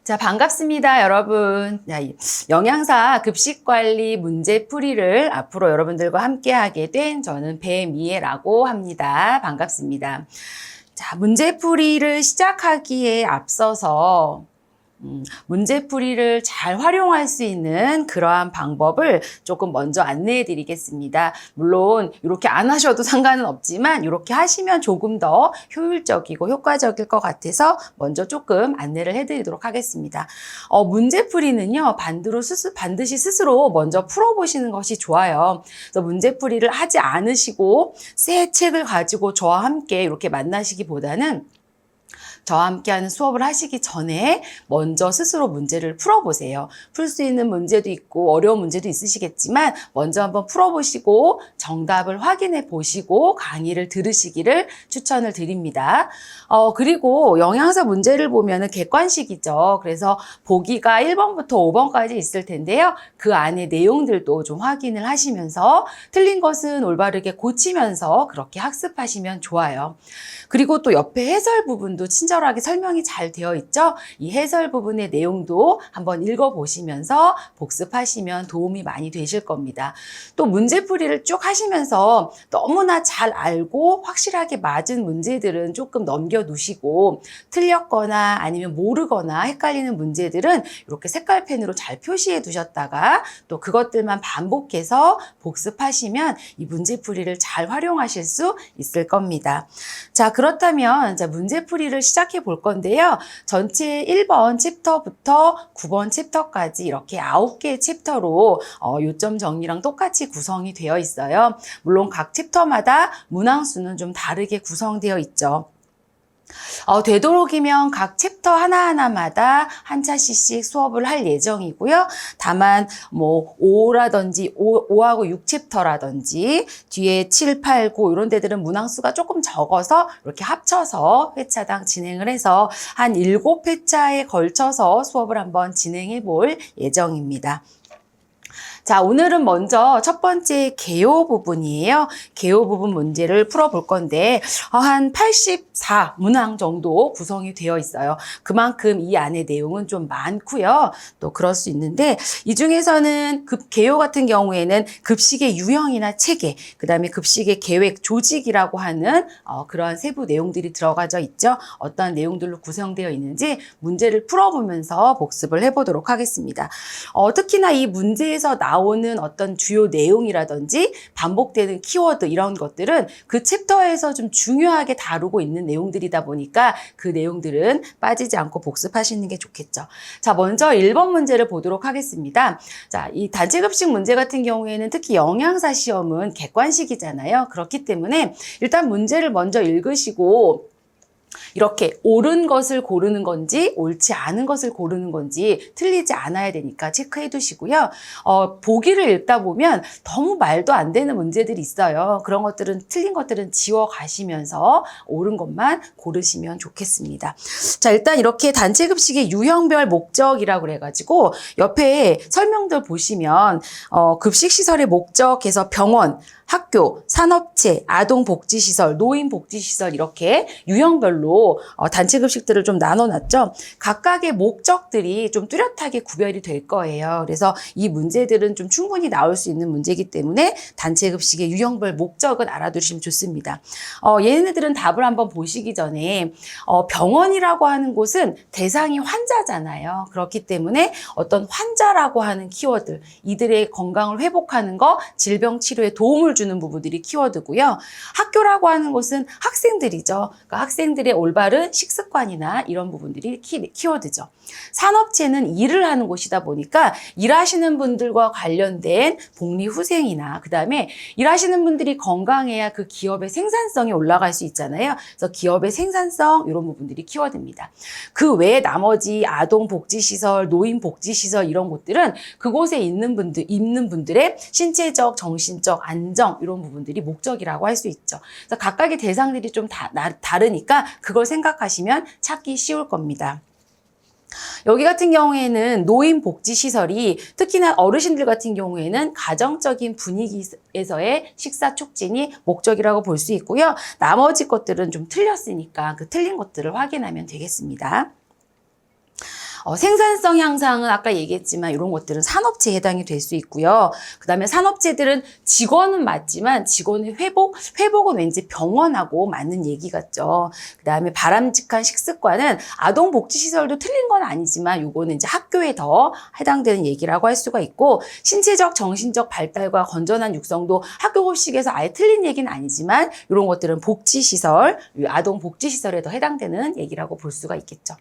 자, 반갑습니다, 여러분. 자, 영양사 급식관리 문제풀이를 앞으로 여러분들과 함께하게 된 저는 배미애라고 합니다. 반갑습니다. 자, 문제풀이를 시작하기에 앞서서 문제풀이를 잘 활용할 수 있는 그러한 방법을 조금 먼저 안내해 드리겠습니다. 물론 이렇게 안 하셔도 상관은 없지만 이렇게 하시면 조금 더 효율적이고 효과적일 것 같아서 먼저 조금 안내를 해 드리도록 하겠습니다. 문제풀이는요, 반드시 스스로 먼저 풀어보시는 것이 좋아요. 그래서 문제풀이를 하지 않으시고 새 책을 가지고 저와 함께 이렇게 만나시기보다는 저와 함께하는 수업을 하시기 전에 먼저 스스로 문제를 풀어보세요. 풀 수 있는 문제도 있고 어려운 문제도 있으시겠지만 먼저 한번 풀어보시고 정답을 확인해 보시고 강의를 들으시기를 추천을 드립니다. 그리고 영양사 문제를 보면은 객관식이죠. 그래서 보기가 1번부터 5번까지 있을 텐데요. 그 안에 내용들도 좀 확인을 하시면서 틀린 것은 올바르게 고치면서 그렇게 학습하시면 좋아요. 그리고 또 옆에 해설 부분도 친절하게 설명이 잘 되어 있죠. 이 해설 부분의 내용도 한번 읽어보시면서 복습하시면 도움이 많이 되실 겁니다. 또 문제풀이를 쭉 하시면서 너무나 잘 알고 확실하게 맞은 문제들은 조금 넘겨두시고 틀렸거나 아니면 모르거나 헷갈리는 문제들은 이렇게 색깔펜으로 잘 표시해 두셨다가 또 그것들만 반복해서 복습하시면 이 문제풀이를 잘 활용하실 수 있을 겁니다. 자, 그렇다면 문제풀이를 시작해 볼 건데요. 전체 1번 챕터부터 9번 챕터까지 이렇게 9개의 챕터로 요점 정리랑 똑같이 구성이 되어 있어요. 물론 각 챕터마다 문항수는 좀 다르게 구성되어 있죠. 되도록이면 각 챕터 하나하나마다 한 차시씩 수업을 할 예정이고요. 다만 5하고 6챕터라든지 뒤에 7, 8, 9 이런 데들은 문항수가 조금 적어서 이렇게 합쳐서 회차당 진행을 해서 한 7회차에 걸쳐서 수업을 한번 진행해 볼 예정입니다. 자, 오늘은 먼저 첫 번째 개요 부분이에요. 개요 부분 문제를 풀어볼 건데 한 84 문항 정도 구성이 되어 있어요. 그만큼 이 안에 내용은 좀 많고요. 또 그럴 수 있는데 이 중에서는 개요 같은 경우에는 급식의 유형이나 체계, 그다음에 급식의 계획, 조직이라고 하는 그러한 세부 내용들이 들어가져 있죠. 어떤 내용들로 구성되어 있는지 문제를 풀어보면서 복습을 해보도록 하겠습니다. 특히나 이 문제에서 나오는 어떤 주요 내용이라든지 반복되는 키워드 이런 것들은 그 챕터에서 좀 중요하게 다루고 있는 내용들이다 보니까 그 내용들은 빠지지 않고 복습하시는 게 좋겠죠. 자, 먼저 1번 문제를 보도록 하겠습니다. 자, 이 단체급식 문제 같은 경우에는 특히 영양사 시험은 객관식이잖아요. 그렇기 때문에 일단 문제를 먼저 읽으시고 이렇게 옳은 것을 고르는 건지 옳지 않은 것을 고르는 건지 틀리지 않아야 되니까 체크해 두시고요. 보기를 읽다 보면 너무 말도 안 되는 문제들이 있어요. 그런 것들은 틀린 것들은 지워 가시면서 옳은 것만 고르시면 좋겠습니다. 자, 일단 이렇게 단체급식의 유형별 목적이라고 그래가지고 옆에 설명들 보시면 급식시설의 목적에서 병원, 학교, 산업체, 아동복지시설, 노인복지시설 이렇게 유형별로 단체급식들을 좀 나눠놨죠. 각각의 목적들이 좀 뚜렷하게 구별이 될 거예요. 그래서 이 문제들은 좀 충분히 나올 수 있는 문제이기 때문에 단체급식의 유형별 목적은 알아두시면 좋습니다. 얘네들은 답을 한번 보시기 전에 병원이라고 하는 곳은 대상이 환자잖아요. 그렇기 때문에 어떤 환자라고 하는 키워드, 이들의 건강을 회복하는 거, 질병 치료에 도움을 주는 부분들이 키워드고요. 학교라고 하는 곳은 학생들이죠. 그러니까 학생들의 올바른 식습관이나 이런 부분들이 키워드죠. 산업체는 일을 하는 곳이다 보니까 일하시는 분들과 관련된 복리후생이나 그다음에 일하시는 분들이 건강해야 그 기업의 생산성이 올라갈 수 있잖아요. 그래서 기업의 생산성 이런 부분들이 키워드입니다. 그 외에 나머지 아동복지시설, 노인복지시설 이런 곳들은 그곳에 있는 분들의 신체적, 정신적 안정 이런 부분들이 목적이라고 할 수 있죠. 그래서 각각의 대상들이 좀 다르니까 그걸 생각하시면 찾기 쉬울 겁니다. 여기 같은 경우에는 노인복지시설이 특히나 어르신들 같은 경우에는 가정적인 분위기에서의 식사 촉진이 목적이라고 볼 수 있고요. 나머지 것들은 좀 틀렸으니까 그 틀린 것들을 확인하면 되겠습니다. 생산성 향상은 아까 얘기했지만 이런 것들은 산업체에 해당이 될 수 있고요. 그 다음에 산업체들은 직원은 맞지만 직원의 회복은 왠지 병원하고 맞는 얘기 같죠. 그 다음에 바람직한 식습관은 아동복지시설도 틀린 건 아니지만 요거는 이제 학교에 더 해당되는 얘기라고 할 수가 있고, 신체적, 정신적 발달과 건전한 육성도 학교 급식에서 아예 틀린 얘기는 아니지만 이런 것들은 복지시설, 아동복지시설에 더 해당되는 얘기라고 볼 수가 있겠죠.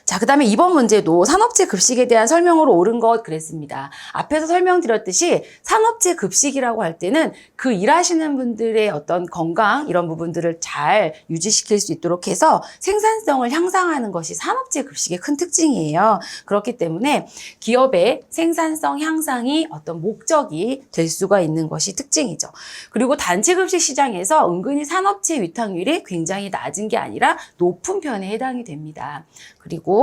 자, 그 다음에 이번 문제도 산업체 급식에 대한 설명으로 옳은 것 그랬습니다. 앞에서 설명드렸듯이 산업체 급식이라고 할 때는 그 일하시는 분들의 어떤 건강 이런 부분들을 잘 유지시킬 수 있도록 해서 생산성을 향상하는 것이 산업체 급식의 큰 특징이에요. 그렇기 때문에 기업의 생산성 향상이 어떤 목적이 될 수가 있는 것이 특징이죠. 그리고 단체 급식 시장에서 은근히 산업체 위탁률이 굉장히 낮은 게 아니라 높은 편에 해당이 됩니다. 그리고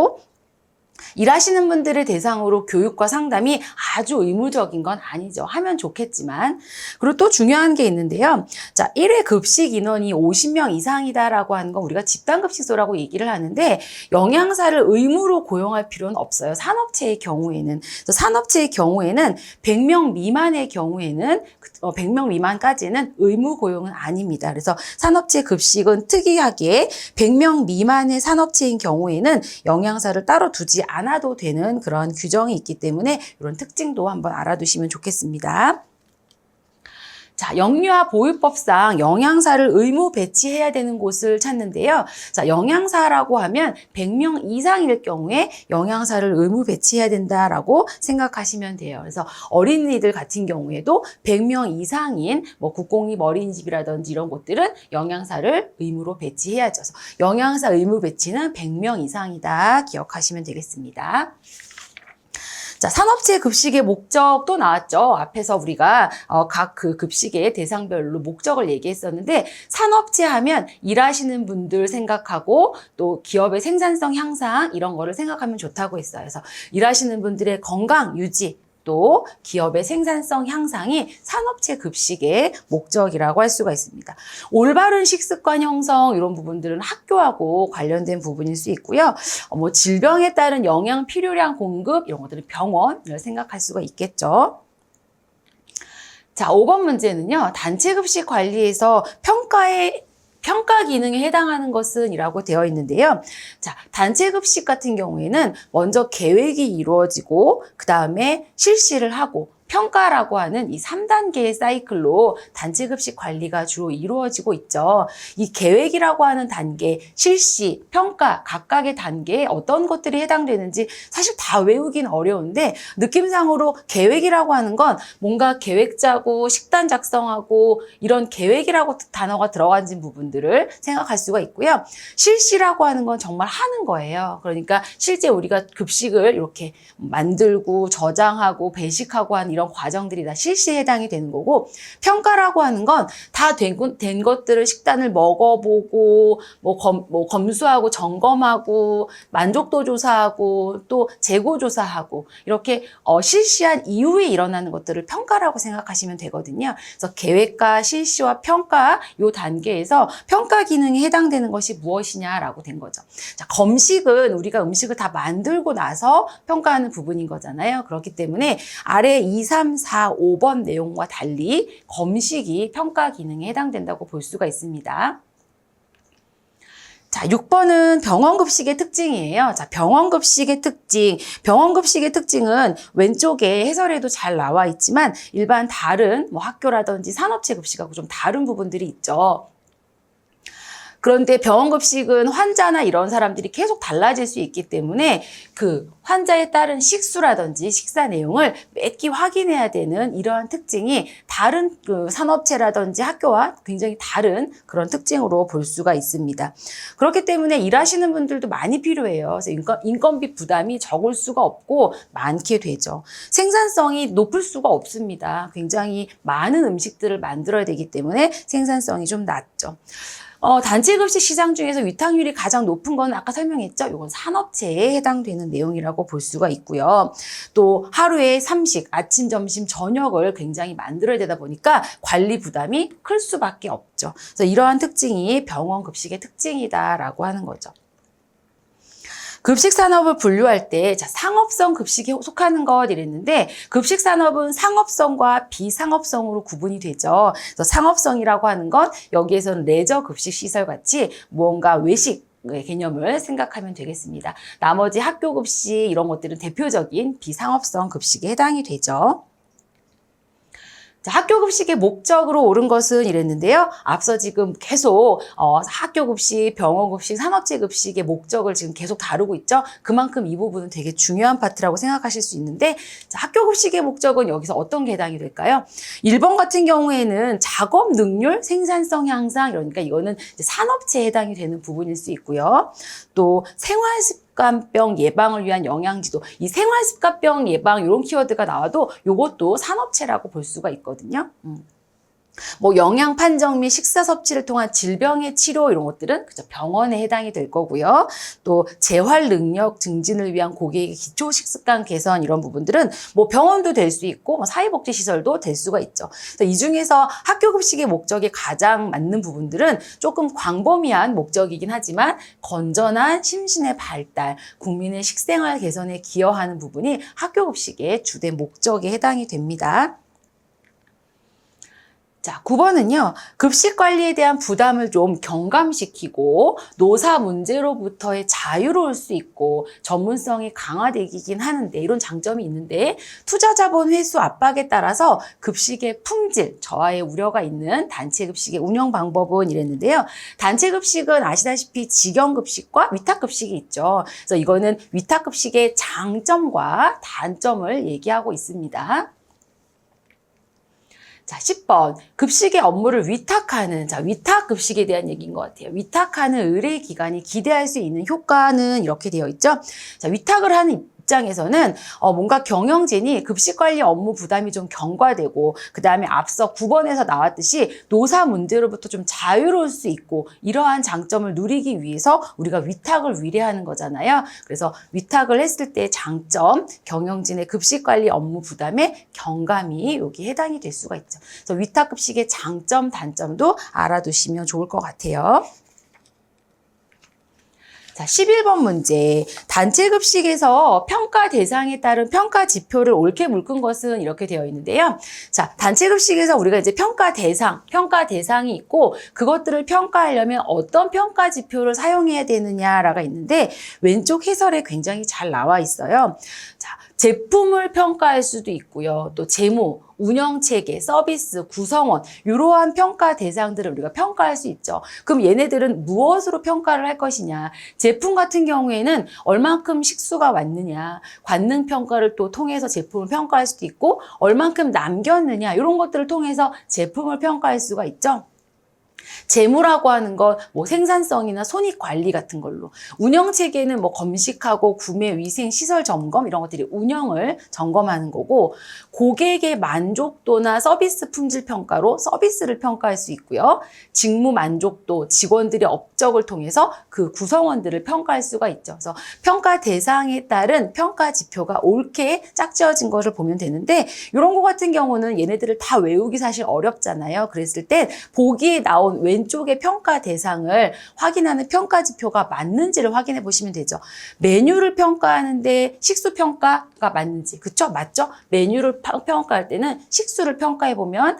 일하시는 분들을 대상으로 교육과 상담이 아주 의무적인 건 아니죠. 하면 좋겠지만. 그리고 또 중요한 게 있는데요. 자, 1회 급식 인원이 50명 이상이다라고 하는 건 우리가 집단급식소라고 얘기를 하는데 영양사를 의무로 고용할 필요는 없어요. 산업체의 경우에는. 그래서 산업체의 경우에는 100명 미만의 경우에는 100명 미만까지는 의무 고용은 아닙니다. 그래서 산업체 급식은 특이하게 100명 미만의 산업체인 경우에는 영양사를 따로 두지 않아도 되는 그런 규정이 있기 때문에 이런 특징도 한번 알아두시면 좋겠습니다. 자, 영유아 보육법상 영양사를 의무 배치해야 되는 곳을 찾는데요. 자, 영양사라고 하면 100명 이상일 경우에 영양사를 의무 배치해야 된다라고 생각하시면 돼요. 그래서 어린이들 같은 경우에도 100명 이상인 국공립 어린이집이라든지 이런 곳들은 영양사를 의무로 배치해야죠. 그래서 영양사 의무 배치는 100명 이상이다 기억하시면 되겠습니다. 자, 산업체 급식의 목적도 나왔죠. 앞에서 우리가 각 그 급식의 대상별로 목적을 얘기했었는데, 산업체 하면 일하시는 분들 생각하고 또 기업의 생산성 향상 이런 거를 생각하면 좋다고 했어요. 그래서 일하시는 분들의 건강 유지, 또 기업의 생산성 향상이 산업체 급식의 목적이라고 할 수가 있습니다. 올바른 식습관 형성 이런 부분들은 학교하고 관련된 부분일 수 있고요. 질병에 따른 영양 필요량 공급 이런 것들은 병원을 생각할 수가 있겠죠. 자, 5번 문제는요. 단체 급식 관리에서 평가 기능에 해당하는 것은 이라고 되어 있는데요. 자, 단체 급식 같은 경우에는 먼저 계획이 이루어지고 그 다음에 실시를 하고 평가라고 하는 이 3단계의 사이클로 단체 급식 관리가 주로 이루어지고 있죠. 이 계획이라고 하는 단계, 실시, 평가 각각의 단계에 어떤 것들이 해당되는지 사실 다 외우긴 어려운데 느낌상으로 계획이라고 하는 건 뭔가 계획 짜고 식단 작성하고 이런 계획이라고 단어가 들어간 부분들을 생각할 수가 있고요. 실시라고 하는 건 정말 하는 거예요. 그러니까 실제 우리가 급식을 이렇게 만들고 저장하고 배식하고 하는 이런 과정들이 다 실시에 해당이 되는 거고, 평가라고 하는 건 다 된 것들을 식단을 먹어보고 검수하고 점검하고 만족도 조사하고 또 재고 조사하고 이렇게 실시한 이후에 일어나는 것들을 평가라고 생각하시면 되거든요. 그래서 계획과 실시와 평가 이 단계에서 평가 기능에 해당되는 것이 무엇이냐라고 된 거죠. 자, 검식은 우리가 음식을 다 만들고 나서 평가하는 부분인 거잖아요. 그렇기 때문에 아래 2, 3, 4, 5번 내용과 달리 검식이 평가 기능에 해당된다고 볼 수가 있습니다. 자, 6번은 병원급식의 특징이에요. 자, 병원급식의 특징. 병원급식의 특징은 왼쪽에 해설에도 잘 나와 있지만 일반 다른 학교라든지 산업체 급식하고 좀 다른 부분들이 있죠. 그런데 병원급식은 환자나 이런 사람들이 계속 달라질 수 있기 때문에 그 환자에 따른 식수라든지 식사 내용을 매끼 확인해야 되는 이러한 특징이 다른 그 산업체라든지 학교와 굉장히 다른 그런 특징으로 볼 수가 있습니다. 그렇기 때문에 일하시는 분들도 많이 필요해요. 그래서 인건비 부담이 적을 수가 없고 많게 되죠. 생산성이 높을 수가 없습니다. 굉장히 많은 음식들을 만들어야 되기 때문에 생산성이 좀 낮죠. 단체 급식 시장 중에서 위탁률이 가장 높은 건 아까 설명했죠. 이건 산업체에 해당되는 내용이라고 볼 수가 있고요. 또 하루에 3식, 아침, 점심, 저녁을 굉장히 만들어야 되다 보니까 관리 부담이 클 수밖에 없죠. 그래서 이러한 특징이 병원 급식의 특징이다라고 하는 거죠. 급식 산업을 분류할 때 자, 상업성 급식에 속하는 것 이랬는데 급식 산업은 상업성과 비상업성으로 구분이 되죠. 그래서 상업성이라고 하는 건 여기에서는 레저 급식 시설 같이 무언가 외식 개념을 생각하면 되겠습니다. 나머지 학교 급식 이런 것들은 대표적인 비상업성 급식에 해당이 되죠. 자, 학교 급식의 목적으로 옳은 것은 이랬는데요. 앞서 지금 계속 학교 급식, 병원 급식, 산업체 급식의 목적을 지금 계속 다루고 있죠. 그만큼 이 부분은 되게 중요한 파트라고 생각하실 수 있는데 자, 학교 급식의 목적은 여기서 어떤 게 해당이 될까요? 1번 같은 경우에는 작업 능률, 생산성 향상 이러니까 이거는 이제 산업체에 해당이 되는 부분일 수 있고요. 또 생활습관병 예방을 위한 영양지도 이 생활습관병 예방 이런 키워드가 나와도 이것도 산업체라고 볼 수가 있거든요. 뭐 영양 판정 및 식사 섭취를 통한 질병의 치료 이런 것들은 그저 병원에 해당이 될 거고요. 또 재활 능력 증진을 위한 고객의 기초 식습관 개선 이런 부분들은 뭐 병원도 될 수 있고 뭐 사회복지 시설도 될 수가 있죠. 그래서 이 중에서 학교 급식의 목적에 가장 맞는 부분들은 조금 광범위한 목적이긴 하지만 건전한 심신의 발달, 국민의 식생활 개선에 기여하는 부분이 학교 급식의 주된 목적에 해당이 됩니다. 자, 9번은요. 급식 관리에 대한 부담을 좀 경감시키고 노사 문제로부터의 자유로울 수 있고 전문성이 강화되긴 하는데 이런 장점이 있는데 투자 자본 회수 압박에 따라서 급식의 품질 저하의 우려가 있는 단체 급식의 운영 방법은 이랬는데요. 단체 급식은 아시다시피 직영 급식과 위탁 급식이 있죠. 그래서 이거는 위탁 급식의 장점과 단점을 얘기하고 있습니다. 자, 10번. 급식의 업무를 위탁하는, 자, 위탁 급식에 대한 얘기인 것 같아요. 위탁하는 의뢰기관이 기대할 수 있는 효과는 이렇게 되어 있죠. 자, 위탁을 하는 입장에서는 뭔가 경영진이 급식 관리 업무 부담이 좀 경과되고 그다음에 앞서 9번에서 나왔듯이 노사 문제로부터 좀 자유로울 수 있고 이러한 장점을 누리기 위해서 우리가 위탁을 위례하는 거잖아요. 그래서 위탁을 했을 때 장점, 경영진의 급식 관리 업무 부담에 경감이 여기 해당이 될 수가 있죠. 그래서 위탁 급식의 장점, 단점도 알아두시면 좋을 것 같아요. 자, 11번 문제. 단체 급식에서 평가 대상에 따른 평가 지표를 옳게 묶은 것은 이렇게 되어 있는데요. 자, 단체 급식에서 우리가 이제 평가 대상이 있고 그것들을 평가하려면 어떤 평가 지표를 사용해야 되느냐라가 있는데 왼쪽 해설에 굉장히 잘 나와 있어요. 자, 제품을 평가할 수도 있고요. 또 재무, 운영체계, 서비스, 구성원 이러한 평가 대상들을 우리가 평가할 수 있죠. 그럼 얘네들은 무엇으로 평가를 할 것이냐. 제품 같은 경우에는 얼만큼 식수가 왔느냐. 관능 평가를 또 통해서 제품을 평가할 수도 있고 얼만큼 남겼느냐. 이런 것들을 통해서 제품을 평가할 수가 있죠. 재무라고 하는 건 뭐 생산성이나 손익 관리 같은 걸로 운영 체계는 뭐 검식하고 구매 위생 시설 점검 이런 것들이 운영을 점검하는 거고 고객의 만족도나 서비스 품질 평가로 서비스를 평가할 수 있고요. 직무 만족도 직원들의 업적을 통해서 그 구성원들을 평가할 수가 있죠. 그래서 평가 대상에 따른 평가 지표가 옳게 짝지어진 것을 보면 되는데 이런 거 같은 경우는 얘네들을 다 외우기 사실 어렵잖아요. 그랬을 때 보기에 나온 왼쪽의 평가 대상을 확인하는 평가 지표가 맞는지를 확인해 보시면 되죠. 메뉴를 평가하는데 식수 평가가 맞는지, 그쵸? 맞죠? 메뉴를 평가할 때는 식수를 평가해 보면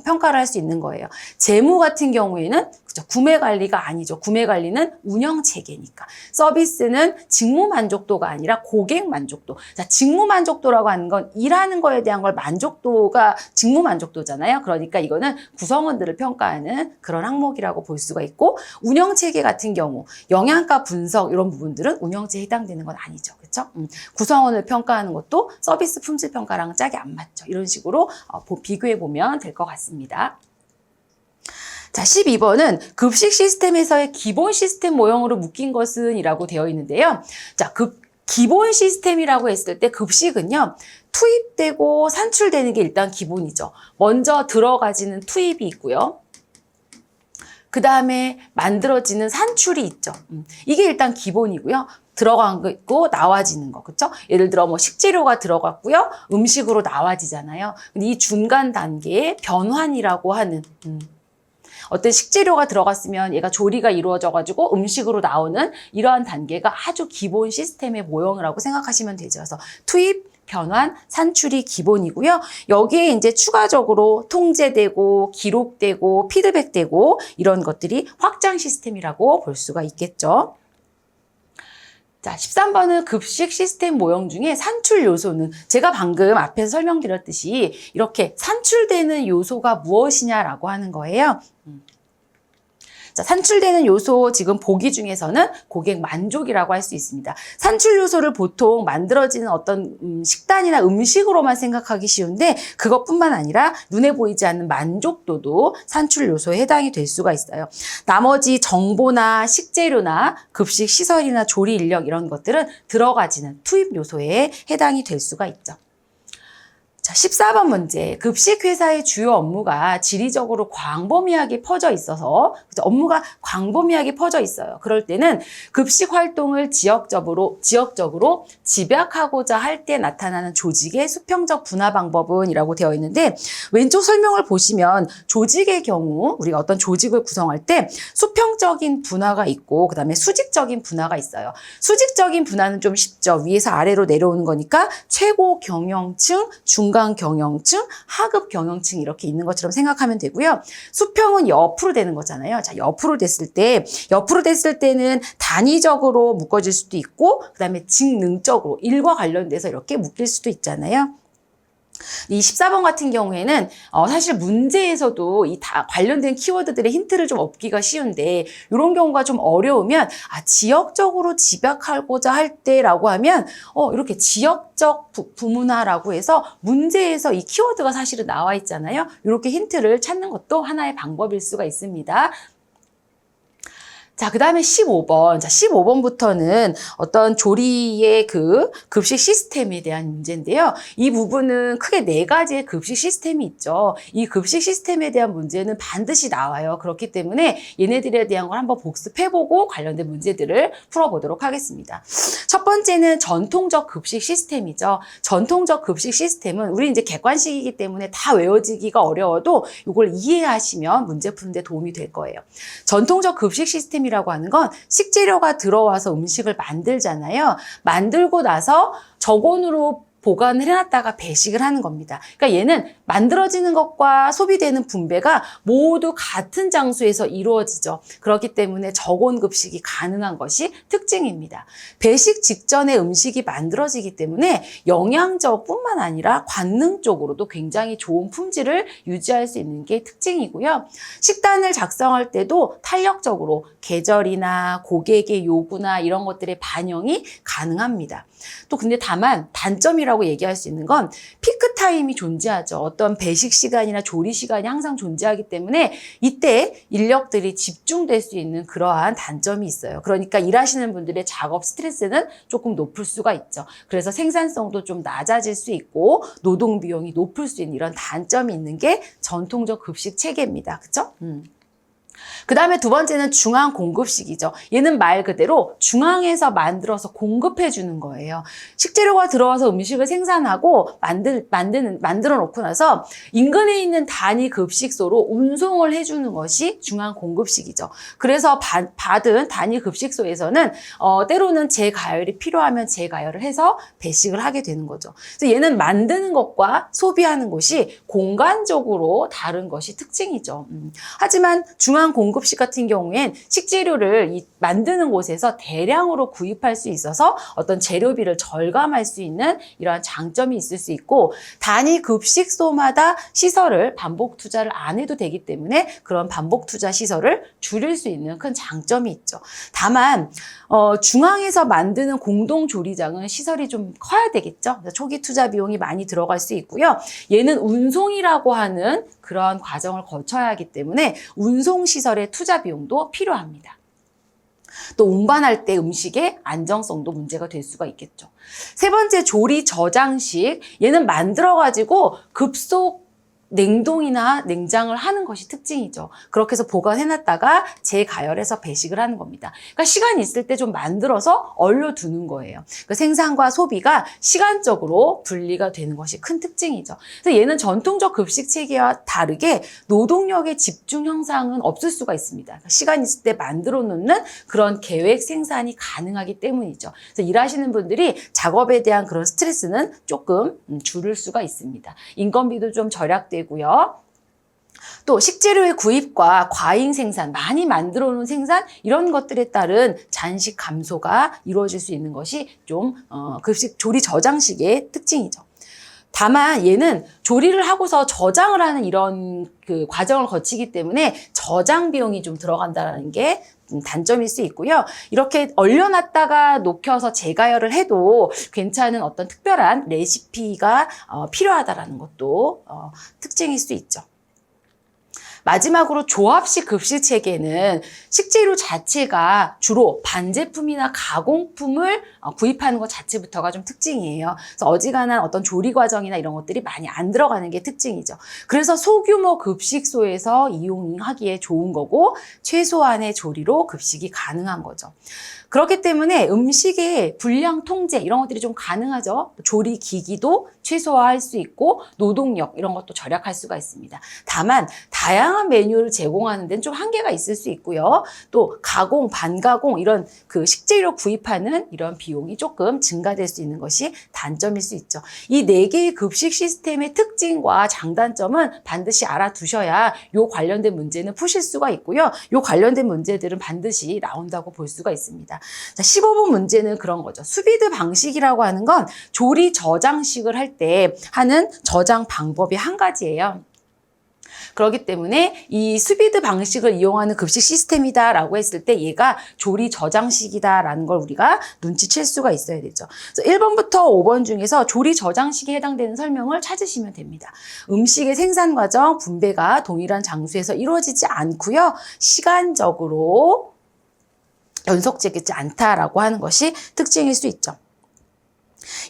평가를 할 수 있는 거예요. 재무 같은 경우에는 그죠? 구매 관리가 아니죠. 구매 관리는 운영 체계니까. 서비스는 직무 만족도가 아니라 고객 만족도. 자, 직무 만족도라고 하는 건 일하는 거에 대한 걸 만족도가 직무 만족도잖아요. 그러니까 이거는 구성원들을 평가하는 그런 항목이라고 볼 수가 있고 운영 체계 같은 경우 영양가 분석 이런 부분들은 운영체에 해당되는 건 아니죠. 그렇죠? 구성원을 평가하는 것도 서비스 품질 평가랑 짝이 안 맞죠. 이런 식으로 비교해 보면 될 것 같습니다. 자, 12번은 급식 시스템에서의 기본 시스템 모형으로 묶인 것은 이라고 되어 있는데요. 자, 기본 시스템이라고 했을 때 급식은요. 투입되고 산출되는 게 일단 기본이죠. 먼저 들어가지는 투입이 있고요. 그 다음에 만들어지는 산출이 있죠. 이게 일단 기본이고요. 들어간 거 있고 나와지는 거, 그렇죠? 예를 들어 뭐 식재료가 들어갔고요. 음식으로 나와지잖아요. 근데 이 중간 단계에 변환이라고 하는 어떤 식재료가 들어갔으면 얘가 조리가 이루어져가지고 음식으로 나오는 이러한 단계가 아주 기본 시스템의 모형이라고 생각하시면 되죠. 그래서 투입, 변환, 산출이 기본이고요. 여기에 이제 추가적으로 통제되고 기록되고 피드백되고 이런 것들이 확장 시스템이라고 볼 수가 있겠죠. 자, 13번은 급식 시스템 모형 중에 산출 요소는 제가 방금 앞에서 설명드렸듯이 이렇게 산출되는 요소가 무엇이냐라고 하는 거예요. 자, 산출되는 요소 지금 보기 중에서는 고객 만족이라고 할 수 있습니다. 산출 요소를 보통 만들어지는 어떤 식단이나 음식으로만 생각하기 쉬운데 그것뿐만 아니라 눈에 보이지 않는 만족도도 산출 요소에 해당이 될 수가 있어요. 나머지 정보나 식재료나 급식 시설이나 조리 인력 이런 것들은 들어가지는 투입 요소에 해당이 될 수가 있죠. 자, 14번 문제. 급식 회사의 주요 업무가 지리적으로 광범위하게 퍼져 있어서 업무가 광범위하게 퍼져 있어요. 그럴 때는 급식 활동을 지역적으로 집약하고자 할 때 나타나는 조직의 수평적 분화 방법은이라고 되어 있는데 왼쪽 설명을 보시면 조직의 경우 우리가 어떤 조직을 구성할 때 수평적인 분화가 있고 그다음에 수직적인 분화가 있어요. 수직적인 분화는 좀 쉽죠. 위에서 아래로 내려오는 거니까 최고 경영층, 중간 경영층, 하급 경영층 이렇게 있는 것처럼 생각하면 되고요. 수평은 옆으로 되는 거잖아요. 자, 옆으로 됐을 때는 단위적으로 묶어질 수도 있고 그다음에 직능적으로 일과 관련돼서 이렇게 묶일 수도 있잖아요. 이 14번 같은 경우에는 사실 문제에서도 이 다 관련된 키워드들의 힌트를 좀 얻기가 쉬운데 이런 경우가 좀 어려우면 지역적으로 집약하고자 할 때라고 하면 이렇게 지역적 부문화라고 해서 문제에서 이 키워드가 사실은 나와 있잖아요. 이렇게 힌트를 찾는 것도 하나의 방법일 수가 있습니다. 자, 그 다음에 15번. 자, 15번부터는 어떤 조리의 그 급식 시스템에 대한 문제인데요. 이 부분은 크게 4가지의 급식 시스템이 있죠. 이 급식 시스템에 대한 문제는 반드시 나와요. 그렇기 때문에 얘네들에 대한 걸 한번 복습해보고 관련된 문제들을 풀어보도록 하겠습니다. 첫 번째는 전통적 급식 시스템이죠. 전통적 급식 시스템은 우리 이제 객관식이기 때문에 다 외워지기가 어려워도 이걸 이해하시면 문제 푸는데 도움이 될 거예요. 전통적 급식 시스템이 라고 하는 건 식재료가 들어와서 음식을 만들잖아요. 만들고 나서 저온으로 보관을 해놨다가 배식을 하는 겁니다. 그러니까 얘는 만들어지는 것과 소비되는 분배가 모두 같은 장소에서 이루어지죠. 그렇기 때문에 저온 급식이 가능한 것이 특징입니다. 배식 직전에 음식이 만들어지기 때문에 영양적뿐만 아니라 관능적으로도 굉장히 좋은 품질을 유지할 수 있는 게 특징이고요. 식단을 작성할 때도 탄력적으로 계절이나 고객의 요구나 이런 것들의 반영이 가능합니다. 또 근데 다만 단점이라고 얘기할 수 있는 건 피크 타임이 존재하죠. 어떤 배식 시간이나 조리 시간이 항상 존재하기 때문에 이때 인력들이 집중될 수 있는 그러한 단점이 있어요. 그러니까 일하시는 분들의 작업 스트레스는 조금 높을 수가 있죠. 그래서 생산성도 좀 낮아질 수 있고 노동 비용이 높을 수 있는 이런 단점이 있는 게 전통적 급식 체계입니다. 그렇죠? 그 다음에 두 번째는 중앙 공급식이죠. 얘는 말 그대로 중앙에서 만들어서 공급해 주는 거예요. 식재료가 들어와서 음식을 생산하고 만들어 놓고 나서 인근에 있는 단위 급식소로 운송을 해주는 것이 중앙 공급식이죠. 그래서 받은 단위 급식소에서는 때로는 재가열이 필요하면 재가열을 해서 배식을 하게 되는 거죠. 그래서 얘는 만드는 것과 소비하는 것이 공간적으로 다른 것이 특징이죠. 하지만 중앙 공급식 같은 경우엔 식재료를 만드는 곳에서 대량으로 구입할 수 있어서 어떤 재료비를 절감할 수 있는 이러한 장점이 있을 수 있고 단위 급식소마다 시설을 반복 투자를 안 해도 되기 때문에 그런 반복 투자 시설을 줄일 수 있는 큰 장점이 있죠. 다만 중앙에서 만드는 공동조리장은 시설이 좀 커야 되겠죠. 초기 투자 비용이 많이 들어갈 수 있고요. 얘는 운송이라고 하는 그런 과정을 거쳐야 하기 때문에 운송시설의 투자 비용도 필요합니다. 또 운반할 때 음식의 안정성도 문제가 될 수가 있겠죠. 세 번째, 조리 저장식. 얘는 만들어가지고 급속 냉동이나 냉장을 하는 것이 특징이죠. 그렇게 해서 보관해놨다가 재가열해서 배식을 하는 겁니다. 그러니까 시간이 있을 때 좀 만들어서 얼려두는 거예요. 그러니까 생산과 소비가 시간적으로 분리가 되는 것이 큰 특징이죠. 그래서 얘는 전통적 급식 체계와 다르게 노동력의 집중 형상은 없을 수가 있습니다. 그러니까 시간 있을 때 만들어 놓는 그런 계획 생산이 가능하기 때문이죠. 그래서 일하시는 분들이 작업에 대한 그런 스트레스는 조금 줄일 수가 있습니다. 인건비도 좀 절약되고 고요. 또 식재료의 구입과 과잉 생산, 많이 만들어 놓은 생산 이런 것들에 따른 잔식 감소가 이루어질 수 있는 것이 좀 급식 조리 저장식의 특징이죠. 다만 얘는 조리를 하고서 저장을 하는 이런 그 과정을 거치기 때문에 저장 비용이 좀 들어간다는 게 단점일 수 있고요. 이렇게 얼려놨다가 녹여서 재가열을 해도 괜찮은 어떤 특별한 레시피가 필요하다라는 것도 특징일 수 있죠. 마지막으로 조합식 급식 체계는 식재료 자체가 주로 반제품이나 가공품을 구입하는 것 자체부터가 좀 특징이에요. 그래서 어지간한 어떤 조리 과정이나 이런 것들이 많이 안 들어가는 게 특징이죠. 그래서 소규모 급식소에서 이용하기에 좋은 거고 최소한의 조리로 급식이 가능한 거죠. 그렇기 때문에 음식의 분량 통제 이런 것들이 좀 가능하죠. 조리 기기도 최소화할 수 있고 노동력 이런 것도 절약할 수가 있습니다. 다만 다양한 메뉴를 제공하는 데는 좀 한계가 있을 수 있고요. 또 가공, 반가공 이런 그 식재료 구입하는 이런 비용이 조금 증가될 수 있는 것이 단점일 수 있죠. 이 4개의 급식 시스템의 특징과 장단점은 반드시 알아두셔야 요 관련된 문제는 푸실 수가 있고요. 요 관련된 문제들은 반드시 나온다고 볼 수가 있습니다. 자, 15번 문제는 그런 거죠. 수비드 방식이라고 하는 건 조리 저장식을 할 때 하는 저장 방법이 한 가지예요. 그렇기 때문에 이 수비드 방식을 이용하는 급식 시스템이다라고 했을 때 얘가 조리 저장식이다라는 걸 우리가 눈치챌 수가 있어야 되죠. 그래서 1번부터 5번 중에서 조리 저장식에 해당되는 설명을 찾으시면 됩니다. 음식의 생산 과정, 분배가 동일한 장소에서 이루어지지 않고요. 시간적으로 연속되지 않다라고 하는 것이 특징일 수 있죠.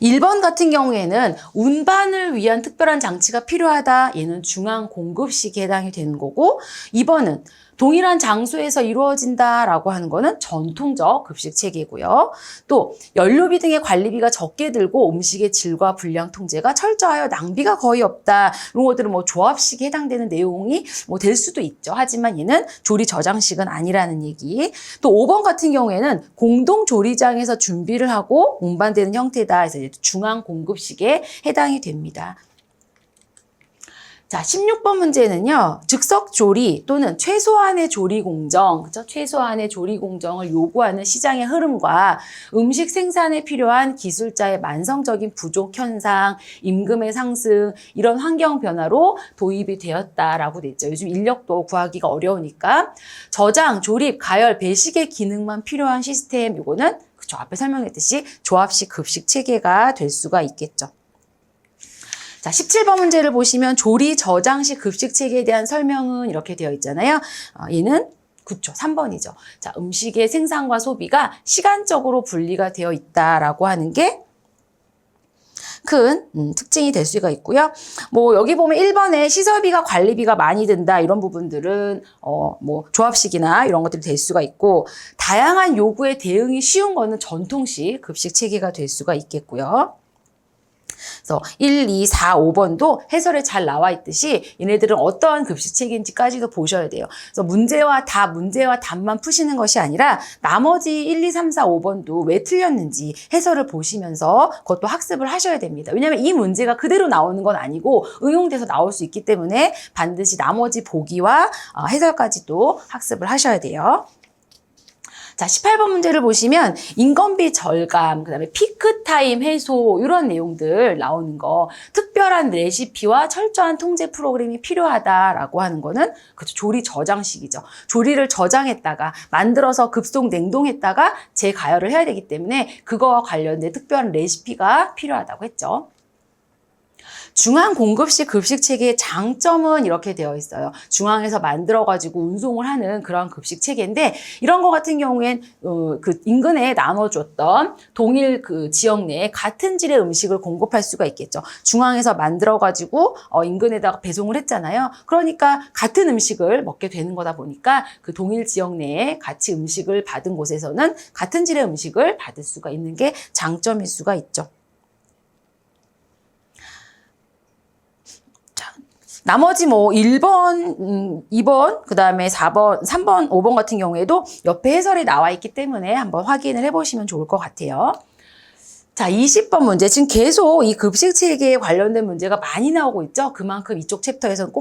1번 같은 경우에는 운반을 위한 특별한 장치가 필요하다. 얘는 중앙 공급식에 해당이 되는 거고 2번은 동일한 장소에서 이루어진다라고 하는 거는 전통적 급식 체계고요. 또 연료비 등의 관리비가 적게 들고 음식의 질과 분량 통제가 철저하여 낭비가 거의 없다. 이런 것들은 뭐 조합식에 해당되는 내용이 뭐 될 수도 있죠. 하지만 얘는 조리 저장식은 아니라는 얘기. 또 5번 같은 경우에는 공동 조리장에서 준비를 하고 운반되는 형태다. 그래서 중앙 공급식에 해당이 됩니다. 자, 16번 문제는요, 즉석 조리 또는 최소한의 조리 공정, 그죠? 최소한의 조리 공정을 요구하는 시장의 흐름과 음식 생산에 필요한 기술자의 만성적인 부족 현상, 임금의 상승, 이런 환경 변화로 도입이 되었다라고 돼 있죠. 요즘 인력도 구하기가 어려우니까. 저장, 조립, 가열, 배식의 기능만 필요한 시스템, 요거는 그쵸, 앞에 설명했듯이 조합식 급식 체계가 될 수가 있겠죠. 자, 17번 문제를 보시면 조리 저장식 급식 체계에 대한 설명은 이렇게 되어 있잖아요. 얘는 그쵸, 3번이죠. 자, 음식의 생산과 소비가 시간적으로 분리가 되어 있다라고 하는 게 큰 특징이 될 수가 있고요. 뭐 여기 보면 1번에 시설비가 관리비가 많이 든다 이런 부분들은 뭐 조합식이나 이런 것들이 될 수가 있고 다양한 요구에 대응이 쉬운 거는 전통식 급식 체계가 될 수가 있겠고요. 그래서 1, 2, 4, 5번도 해설에 잘 나와 있듯이 얘네들은 어떠한 급식 체계인지까지도 보셔야 돼요. 그래서 문제와 답만 푸시는 것이 아니라 나머지 1, 2, 3, 4, 5번도 왜 틀렸는지 해설을 보시면서 그것도 학습을 하셔야 됩니다. 왜냐하면 이 문제가 그대로 나오는 건 아니고 응용돼서 나올 수 있기 때문에 반드시 나머지 보기와 해설까지도 학습을 하셔야 돼요. 자, 18번 문제를 보시면 인건비 절감, 그다음에 피크타임 해소 이런 내용들 나오는 거 특별한 레시피와 철저한 통제 프로그램이 필요하다라고 하는 거는 그쵸, 조리 저장식이죠. 조리를 저장했다가 만들어서 급속 냉동했다가 재가열을 해야 되기 때문에 그거와 관련된 특별한 레시피가 필요하다고 했죠. 중앙 공급식 급식 체계의 장점은 이렇게 되어 있어요. 중앙에서 만들어가지고 운송을 하는 그런 급식 체계인데, 이런 거 같은 경우엔 그 인근에 나눠줬던 동일 그 지역 내에 같은 질의 음식을 공급할 수가 있겠죠. 중앙에서 만들어가지고 인근에다가 배송을 했잖아요. 그러니까 같은 음식을 먹게 되는 거다 보니까 그 동일 지역 내에 같이 음식을 받은 곳에서는 같은 질의 음식을 받을 수가 있는 게 장점일 수가 있죠. 나머지 뭐 1번, 2번, 그 다음에 4번, 3번, 5번 같은 경우에도 옆에 해설이 나와 있기 때문에 한번 확인을 해보시면 좋을 것 같아요. 자, 20번 문제. 지금 계속 이 급식 체계에 관련된 문제가 많이 나오고 있죠. 그만큼 이쪽 챕터에서는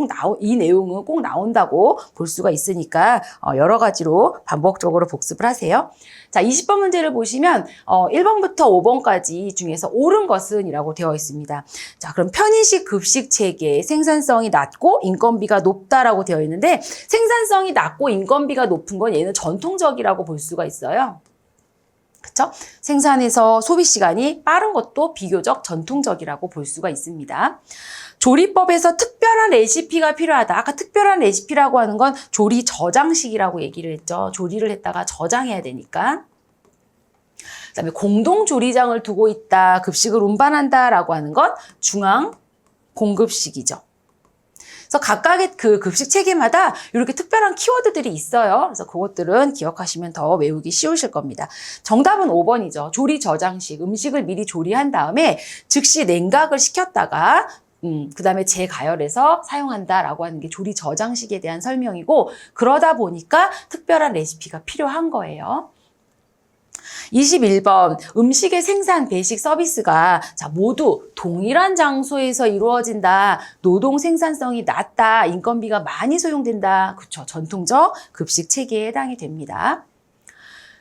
이 내용은 꼭 나온다고 볼 수가 있으니까 여러 가지로 반복적으로 복습을 하세요. 자, 20번 문제를 보시면 1번부터 5번까지 중에서 옳은 것은 이라고 되어 있습니다. 자, 그럼 편의식 급식 체계의 생산성이 낮고 인건비가 높다라고 되어 있는데, 생산성이 낮고 인건비가 높은 건 얘는 전통적이라고 볼 수가 있어요. 그쵸? 생산에서 소비 시간이 빠른 것도 비교적 전통적이라고 볼 수가 있습니다. 조리법에서 특별한 레시피가 필요하다. 아까 특별한 레시피라고 하는 건 조리 저장식이라고 얘기를 했죠. 조리를 했다가 저장해야 되니까. 그다음에 공동 조리장을 두고 있다. 급식을 운반한다라고 하는 건 중앙 공급식이죠. 그래서 각각의 그 급식 체계마다 이렇게 특별한 키워드들이 있어요. 그래서 그것들은 기억하시면 더 외우기 쉬우실 겁니다. 정답은 5번이죠. 조리 저장식. 음식을 미리 조리한 다음에 즉시 냉각을 시켰다가 그 다음에 재가열해서 사용한다라고 하는 게 조리 저장식에 대한 설명이고, 그러다 보니까 특별한 레시피가 필요한 거예요. 21번 음식의 생산, 배식, 서비스가 모두 동일한 장소에서 이루어진다. 노동 생산성이 낮다. 인건비가 많이 소요된다. 그렇죠. 전통적 급식 체계에 해당이 됩니다.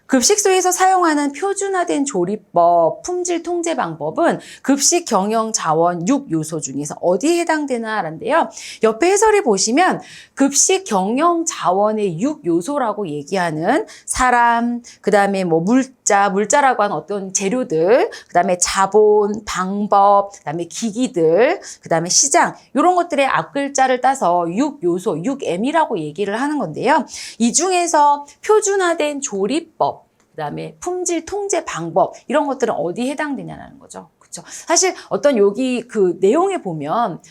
급식소에서 사용하는 표준화된 조리법, 품질 통제 방법은 급식 경영 자원 6요소 중에서 어디에 해당되나라는데요. 옆에 해설에 보시면 급식 경영 자원의 6요소라고 얘기하는 사람, 그 다음에 뭐 물자라고 하는 어떤 재료들, 그 다음에 자본, 방법, 그 다음에 기기들, 그 다음에 시장, 이런 것들의 앞글자를 따서 6요소, 6M이라고 얘기를 하는 건데요. 이 중에서 표준화된 조리법, 그다음에 품질 통제 방법, 이런 것들은 어디에 해당되냐는 거죠. 그렇죠? 사실 어떤 여기 그 내용에 보면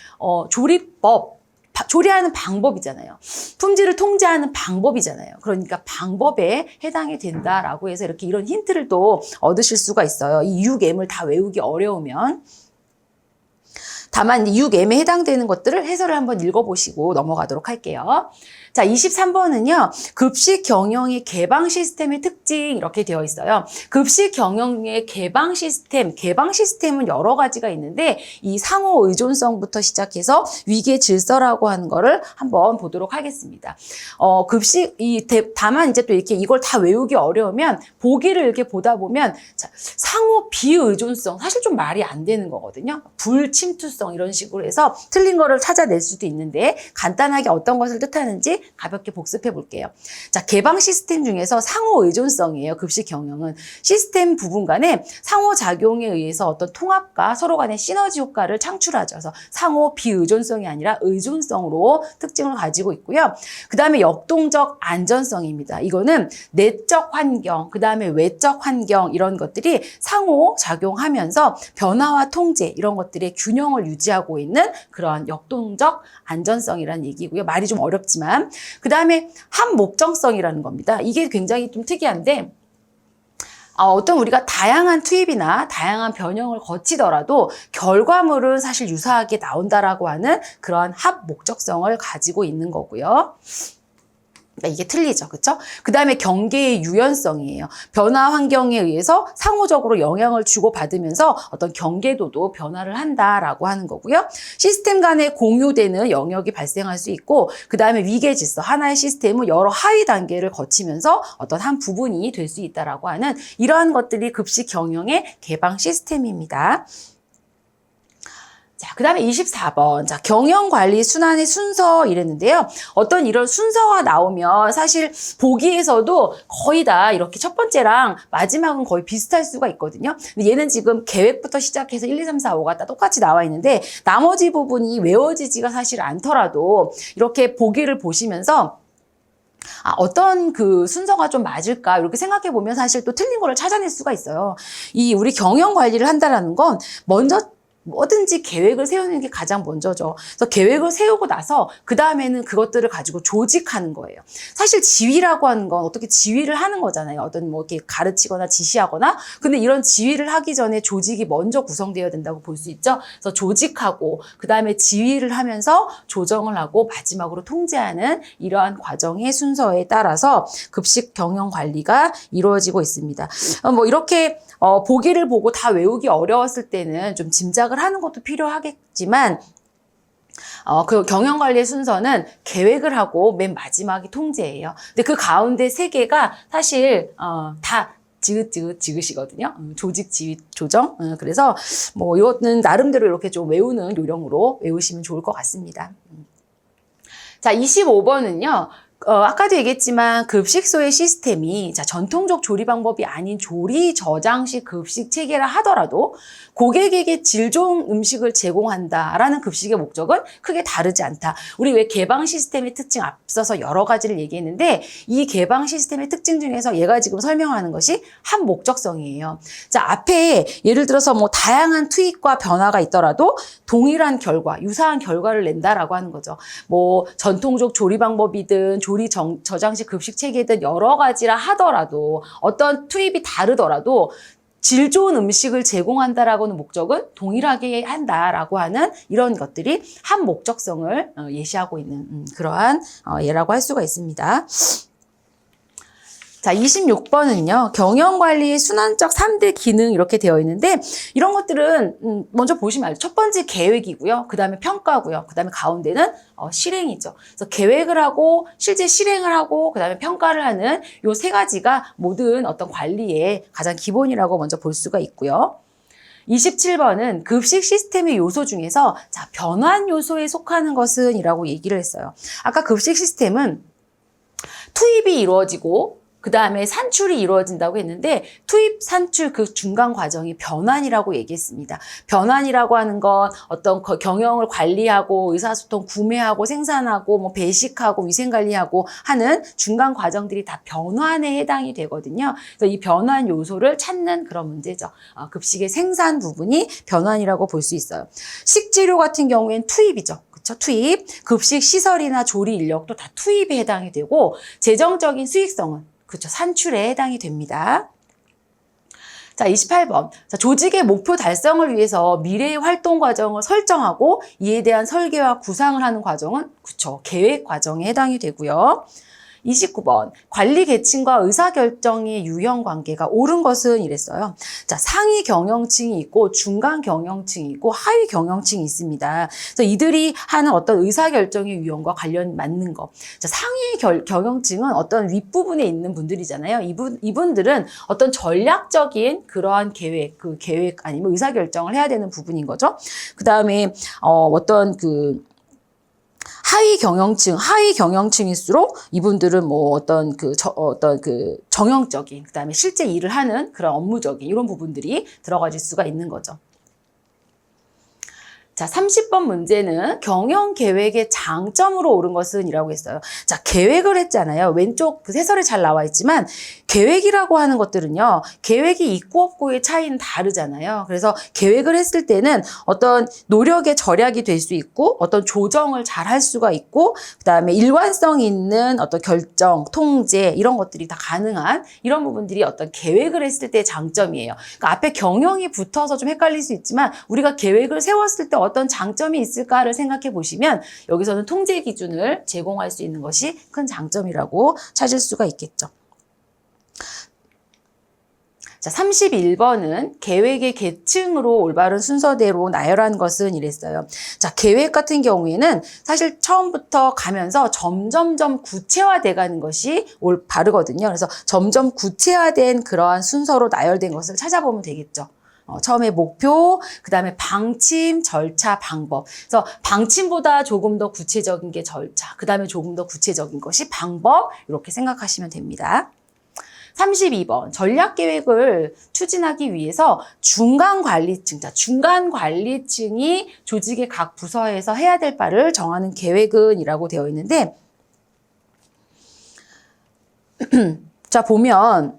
조리법, 조리하는 방법이잖아요. 품질을 통제하는 방법이잖아요. 그러니까 방법에 해당이 된다라고 해서 이렇게 이런 힌트를 또 얻으실 수가 있어요. 이 6M을 다 외우기 어려우면. 다만 6M에 해당되는 것들을 해설을 한번 읽어보시고 넘어가도록 할게요. 자, 23번은요. 급식 경영의 개방 시스템의 특징 이렇게 되어 있어요. 급식 경영의 개방 시스템은 여러 가지가 있는데 이 상호 의존성부터 시작해서 위계 질서라고 하는 거를 한번 보도록 하겠습니다. 다만 이제 또 이렇게 이걸 다 외우기 어려우면 보기를 이렇게 보다 보면 상호 비의존성, 사실 좀 말이 안 되는 거거든요. 불침투성 이런 식으로 해서 틀린 거를 찾아낼 수도 있는데 간단하게 어떤 것을 뜻하는지 가볍게 복습해 볼게요. 자, 개방 시스템 중에서 상호 의존성이에요. 급식 경영은 시스템 부분 간에 상호작용에 의해서 어떤 통합과 서로 간의 시너지 효과를 창출하죠. 그래서 상호 비의존성이 아니라 의존성으로 특징을 가지고 있고요. 그 다음에 역동적 안전성입니다. 이거는 내적 환경, 그 다음에 외적 환경 이런 것들이 상호작용하면서 변화와 통제 이런 것들의 균형을 유지하고 있는 그런 역동적 안전성이라는 얘기고요. 말이 좀 어렵지만 그 다음에 함목적성이라는 겁니다. 이게 굉장히 좀 특이한데 어떤 우리가 다양한 투입이나 다양한 변형을 거치더라도 결과물은 사실 유사하게 나온다라고 하는 그런 합목적성을 가지고 있는 거고요. 이게 틀리죠. 그렇죠? 그 다음에 경계의 유연성이에요. 변화 환경에 의해서 상호적으로 영향을 주고받으면서 어떤 경계도도 변화를 한다라고 하는 거고요. 시스템 간에 공유되는 영역이 발생할 수 있고 그 다음에 위계 질서, 하나의 시스템은 여러 하위 단계를 거치면서 어떤 한 부분이 될 수 있다라고 하는 이러한 것들이 급식 경영의 개방 시스템입니다. 자, 그 다음에 24번. 자, 경영관리 순환의 순서 이랬는데요. 어떤 이런 순서가 나오면 사실 보기에서도 거의 다 이렇게 첫 번째랑 마지막은 거의 비슷할 수가 있거든요. 근데 얘는 지금 계획부터 시작해서 1, 2, 3, 4, 5가 다 똑같이 나와 있는데 나머지 부분이 외워지지가 사실 않더라도 이렇게 보기를 보시면서 어떤 그 순서가 좀 맞을까 이렇게 생각해 보면 사실 또 틀린 거를 찾아낼 수가 있어요. 이 우리 경영 관리를 한다라는 건 먼저 뭐든지 계획을 세우는 게 가장 먼저죠. 그래서 계획을 세우고 나서 그 다음에는 그것들을 가지고 조직하는 거예요. 사실 지휘라고 하는 건 어떻게 지휘를 하는 거잖아요. 어떤 뭐 이렇게 가르치거나 지시하거나. 근데 이런 지휘를 하기 전에 조직이 먼저 구성되어야 된다고 볼 수 있죠. 그래서 조직하고 그 다음에 지휘를 하면서 조정을 하고 마지막으로 통제하는 이러한 과정의 순서에 따라서 급식 경영 관리가 이루어지고 있습니다. 뭐 이렇게 보기를 보고 다 외우기 어려웠을 때는 좀 짐작을 하는 것도 필요하겠지만 그 경영관리의 순서는 계획을 하고 맨 마지막이 통제예요. 근데 그 가운데 세 개가 사실 다 지읒이거든요. 조직, 지휘, 조정. 그래서 뭐 이것은 나름대로 이렇게 좀 외우는 요령으로 외우시면 좋을 것 같습니다. 자, 25번은요. 아까도 얘기했지만 급식소의 시스템이 전통적 조리 방법이 아닌 조리 저장식 급식 체계라 하더라도 고객에게 질 좋은 음식을 제공한다라는 급식의 목적은 크게 다르지 않다. 우리 왜 개방 시스템의 특징 앞서서 여러 가지를 얘기했는데 이 개방 시스템의 특징 중에서 얘가 지금 설명하는 것이 한 목적성이에요. 자, 앞에 예를 들어서 뭐 다양한 투입과 변화가 있더라도 동일한 결과, 유사한 결과를 낸다라고 하는 거죠. 뭐 전통적 조리 방법이든 조리 저장식 급식 체계든 여러 가지라 하더라도 어떤 투입이 다르더라도 질 좋은 음식을 제공한다라고는 목적은 동일하게 한다라고 하는 이런 것들이 한 목적성을 예시하고 있는 그러한 예라고 할 수가 있습니다. 자, 26번은요. 경영관리의 순환적 3대 기능 이렇게 되어 있는데 이런 것들은 먼저 보시면 알죠. 첫 번째 계획이고요. 그 다음에 평가고요. 그 다음에 가운데는 실행이죠. 그래서 계획을 하고 실제 실행을 하고 그 다음에 평가를 하는 요 세 가지가 모든 어떤 관리의 가장 기본이라고 먼저 볼 수가 있고요. 27번은 급식 시스템의 요소 중에서 변환 요소에 속하는 것은 이라고 얘기를 했어요. 아까 급식 시스템은 투입이 이루어지고 그 다음에 산출이 이루어진다고 했는데 투입, 산출 그 중간 과정이 변환이라고 얘기했습니다. 변환이라고 하는 건 어떤 경영을 관리하고 의사소통 구매하고 생산하고 뭐 배식하고 위생관리하고 하는 중간 과정들이 다 변환에 해당이 되거든요. 그래서 이 변환 요소를 찾는 그런 문제죠. 급식의 생산 부분이 변환이라고 볼 수 있어요. 식재료 같은 경우에는 투입이죠. 투입, 급식 시설이나 조리 인력도 다 투입에 해당이 되고 재정적인 수익성은 산출에 해당이 됩니다. 자, 28번. 자, 조직의 목표 달성을 위해서 미래의 활동 과정을 설정하고 이에 대한 설계와 구상을 하는 과정은 계획 과정에 해당이 되고요. 29번. 관리 계층과 의사결정의 유형 관계가 옳은 것은 이랬어요. 자, 상위 경영층이 있고 중간 경영층이 있고 하위 경영층이 있습니다. 그래서 이들이 하는 어떤 의사결정의 유형과 관련 맞는 거. 자, 상위 경영층은 어떤 윗부분에 있는 분들이잖아요. 이분들은 어떤 전략적인 그러한 계획 아니면 의사결정을 해야 되는 부분인 거죠. 그 다음에 어떤 하위 경영층일수록 이분들은 뭐 어떤 정형적인, 그 다음에 실제 일을 하는 그런 업무적인 이런 부분들이 들어가질 수가 있는 거죠. 자, 30번 문제는 경영 계획의 장점으로 옳은 것은 이라고 했어요. 자, 계획을 했잖아요. 왼쪽 해설에 잘 나와 있지만 계획이라고 하는 것들은요. 계획이 있고 없고의 차이는 다르잖아요. 그래서 계획을 했을 때는 어떤 노력의 절약이 될 수 있고 어떤 조정을 잘 할 수가 있고 그다음에 일관성 있는 어떤 결정, 통제 이런 것들이 다 가능한 이런 부분들이 어떤 계획을 했을 때의 장점이에요. 그러니까 앞에 경영이 붙어서 좀 헷갈릴 수 있지만 우리가 계획을 세웠을 때 어떤 장점이 있을까를 생각해 보시면 여기서는 통제 기준을 제공할 수 있는 것이 큰 장점이라고 찾을 수가 있겠죠. 자, 31번은 계획의 계층으로 올바른 순서대로 나열한 것은 이랬어요. 자, 계획 같은 경우에는 사실 처음부터 가면서 점점점 구체화돼 가는 것이 바르거든요. 그래서 점점 구체화된 그러한 순서로 나열된 것을 찾아보면 되겠죠. 처음에 목표, 그 다음에 방침, 절차, 방법. 그래서 방침보다 조금 더 구체적인 게 절차, 그 다음에 조금 더 구체적인 것이 방법, 이렇게 생각하시면 됩니다. 32번, 전략계획을 추진하기 위해서 중간관리층, 자, 중간관리층이 조직의 각 부서에서 해야 될 바를 정하는 계획은 이라고 되어 있는데, 자, 보면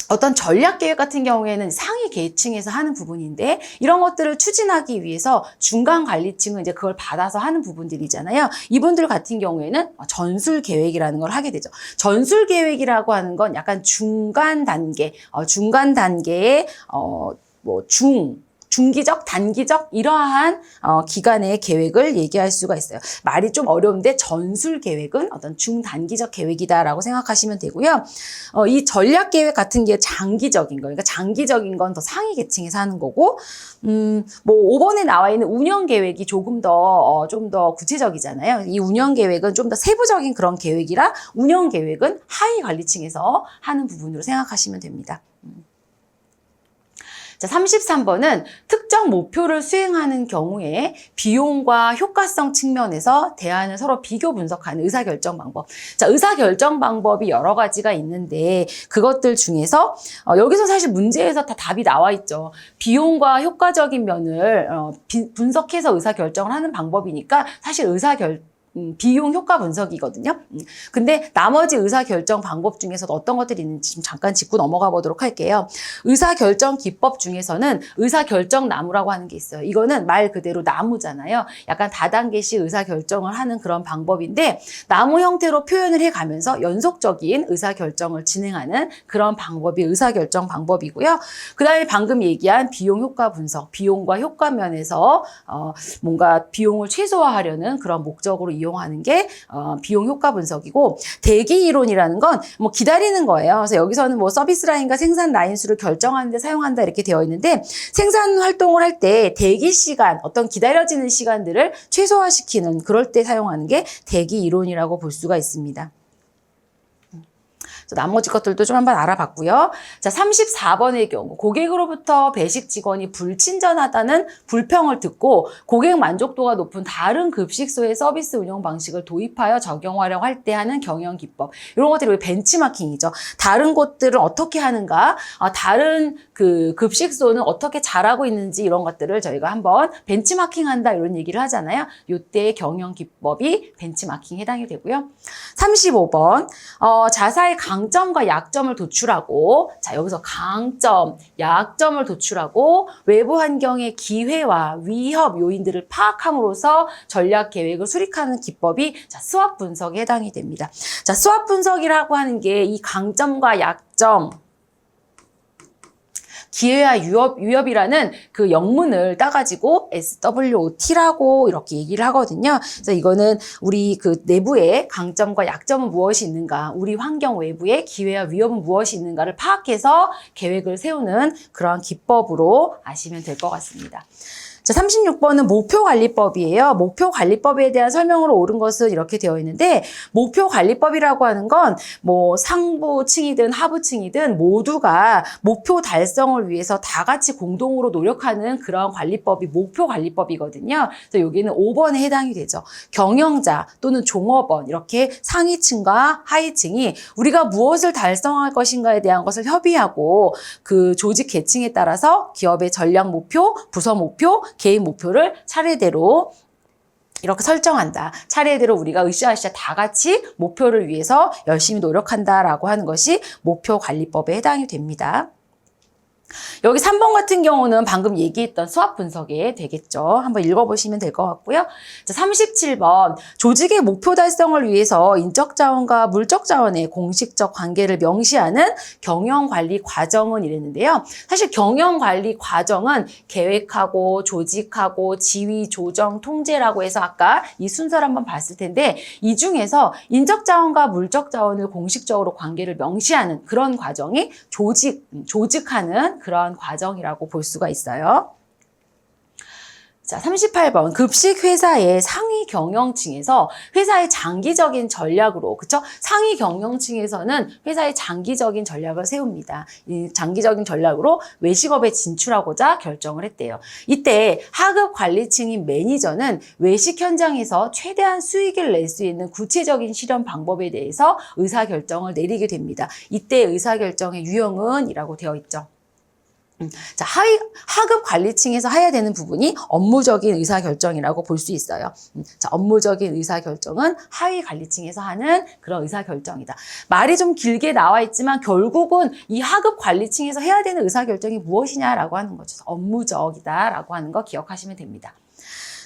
어떤 전략계획 같은 경우에는 상위 계층에서 하는 부분인데, 이런 것들을 추진하기 위해서 중간관리층은 이제 그걸 받아서 하는 부분들이잖아요. 이분들 같은 경우에는 전술계획이라는 걸 하게 되죠. 전술계획이라고 하는 건 약간 중간 단계의 중기적, 단기적 이러한 기간의 계획을 얘기할 수가 있어요. 말이 좀 어려운데 전술 계획은 어떤 중단기적 계획이다라고 생각하시면 되고요. 이 전략 계획 같은 게 장기적인 거, 그러니까 장기적인 건 더 상위 계층에서 하는 거고, 뭐 5번에 나와 있는 운영 계획이 조금 더 좀 더 구체적이잖아요. 이 운영 계획은 좀 더 세부적인 그런 계획이라 운영 계획은 하위 관리층에서 하는 부분으로 생각하시면 됩니다. 자, 33번은 특정 목표를 수행하는 경우에 비용과 효과성 측면에서 대안을 서로 비교 분석하는 의사결정 방법. 자, 의사결정 방법이 여러 가지가 있는데 그것들 중에서 여기서 사실 문제에서 다 답이 나와 있죠. 비용과 효과적인 면을 분석해서 의사결정을 하는 방법이니까 사실 비용 효과 분석이거든요. 근데 나머지 의사결정 방법 중에서도 어떤 것들이 있는지 좀 잠깐 짚고 넘어가 보도록 할게요. 의사결정 기법 중에서는 의사결정 나무라고 하는 게 있어요. 이거는 말 그대로 나무잖아요. 약간 다단계식 의사결정을 하는 그런 방법인데 나무 형태로 표현을 해가면서 연속적인 의사결정을 진행하는 그런 방법이 의사결정 방법이고요. 그 다음에 방금 얘기한 비용 효과 분석, 비용과 효과 면에서 뭔가 비용을 최소화하려는 그런 목적으로 이용하는 게 비용 효과 분석이고, 대기 이론이라는 건 뭐 기다리는 거예요. 그래서 여기서는 뭐 서비스 라인과 생산 라인 수를 결정하는 데 사용한다 이렇게 되어 있는데, 생산 활동을 할 때 대기 시간, 어떤 기다려지는 시간들을 최소화시키는 그럴 때 사용하는 게 대기 이론이라고 볼 수가 있습니다. 나머지 것들도 좀 한번 알아봤고요. 자, 34번의 경우 고객으로부터 배식 직원이 불친절하다는 불평을 듣고 고객 만족도가 높은 다른 급식소의 서비스 운영 방식을 도입하여 적용하려고 할 때 하는 경영 기법. 이런 것들이 벤치마킹이죠. 다른 곳들은 어떻게 하는가, 다른 그 급식소는 어떻게 잘하고 있는지 이런 것들을 저희가 한번 벤치마킹한다 이런 얘기를 하잖아요. 이때의 경영 기법이 벤치마킹에 해당이 되고요. 35번 자사의 강점과 약점을 도출하고, 자, 여기서 강점, 약점을 도출하고 외부 환경의 기회와 위협 요인들을 파악함으로써 전략 계획을 수립하는 기법이 자, 스왑 분석에 해당이 됩니다. 자, 스왑 분석이라고 하는 게 이 강점과 약점, 기회와 위협이라는 그 영문을 따가지고 SWOT라고 이렇게 얘기를 하거든요. 그래서 이거는 우리 그 내부의 강점과 약점은 무엇이 있는가, 우리 환경 외부의 기회와 위협은 무엇이 있는가를 파악해서 계획을 세우는 그런 기법으로 아시면 될 것 같습니다. 자, 36번은 목표관리법이에요. 목표관리법에 대한 설명으로 옳은 것은 이렇게 되어 있는데, 목표관리법이라고 하는 건 뭐 상부층이든 하부층이든 모두가 목표 달성을 위해서 다 같이 공동으로 노력하는 그런 관리법이 목표관리법이거든요. 그래서 여기는 5번에 해당이 되죠. 경영자 또는 종업원, 이렇게 상위층과 하위층이 우리가 무엇을 달성할 것인가에 대한 것을 협의하고 그 조직 계층에 따라서 기업의 전략 목표, 부서 목표, 개인 목표를 차례대로 이렇게 설정한다. 차례대로 우리가 으쌰으쌰 다 같이 목표를 위해서 열심히 노력한다라고 하는 것이 목표관리법에 해당이 됩니다. 여기 3번 같은 경우는 방금 얘기했던 수학 분석에 되겠죠. 한번 읽어보시면 될 것 같고요. 자, 37번 조직의 목표 달성을 위해서 인적 자원과 물적 자원의 공식적 관계를 명시하는 경영관리 과정은 이랬는데요. 사실 경영관리 과정은 계획하고 조직하고 지휘, 조정, 통제라고 해서 아까 이 순서를 한번 봤을 텐데, 이 중에서 인적 자원과 물적 자원을 공식적으로 관계를 명시하는 그런 과정이 조직하는 그런 과정이라고 볼 수가 있어요. 자, 38번. 급식 회사의 상위 경영층에서 회사의 장기적인 전략으로, 그쵸? 상위 경영층에서는 회사의 장기적인 전략을 세웁니다. 이 장기적인 전략으로 외식업에 진출하고자 결정을 했대요. 이때 하급 관리층인 매니저는 외식 현장에서 최대한 수익을 낼 수 있는 구체적인 실현 방법에 대해서 의사결정을 내리게 됩니다. 이때 의사결정의 유형은 이라고 되어 있죠. 자, 하급 관리층에서 해야 되는 부분이 업무적인 의사결정이라고 볼 수 있어요. 자, 업무적인 의사결정은 하위 관리층에서 하는 그런 의사결정이다. 말이 좀 길게 나와 있지만 결국은 이 하급 관리층에서 해야 되는 의사결정이 무엇이냐라고 하는 거죠. 업무적이다라고 하는 거 기억하시면 됩니다.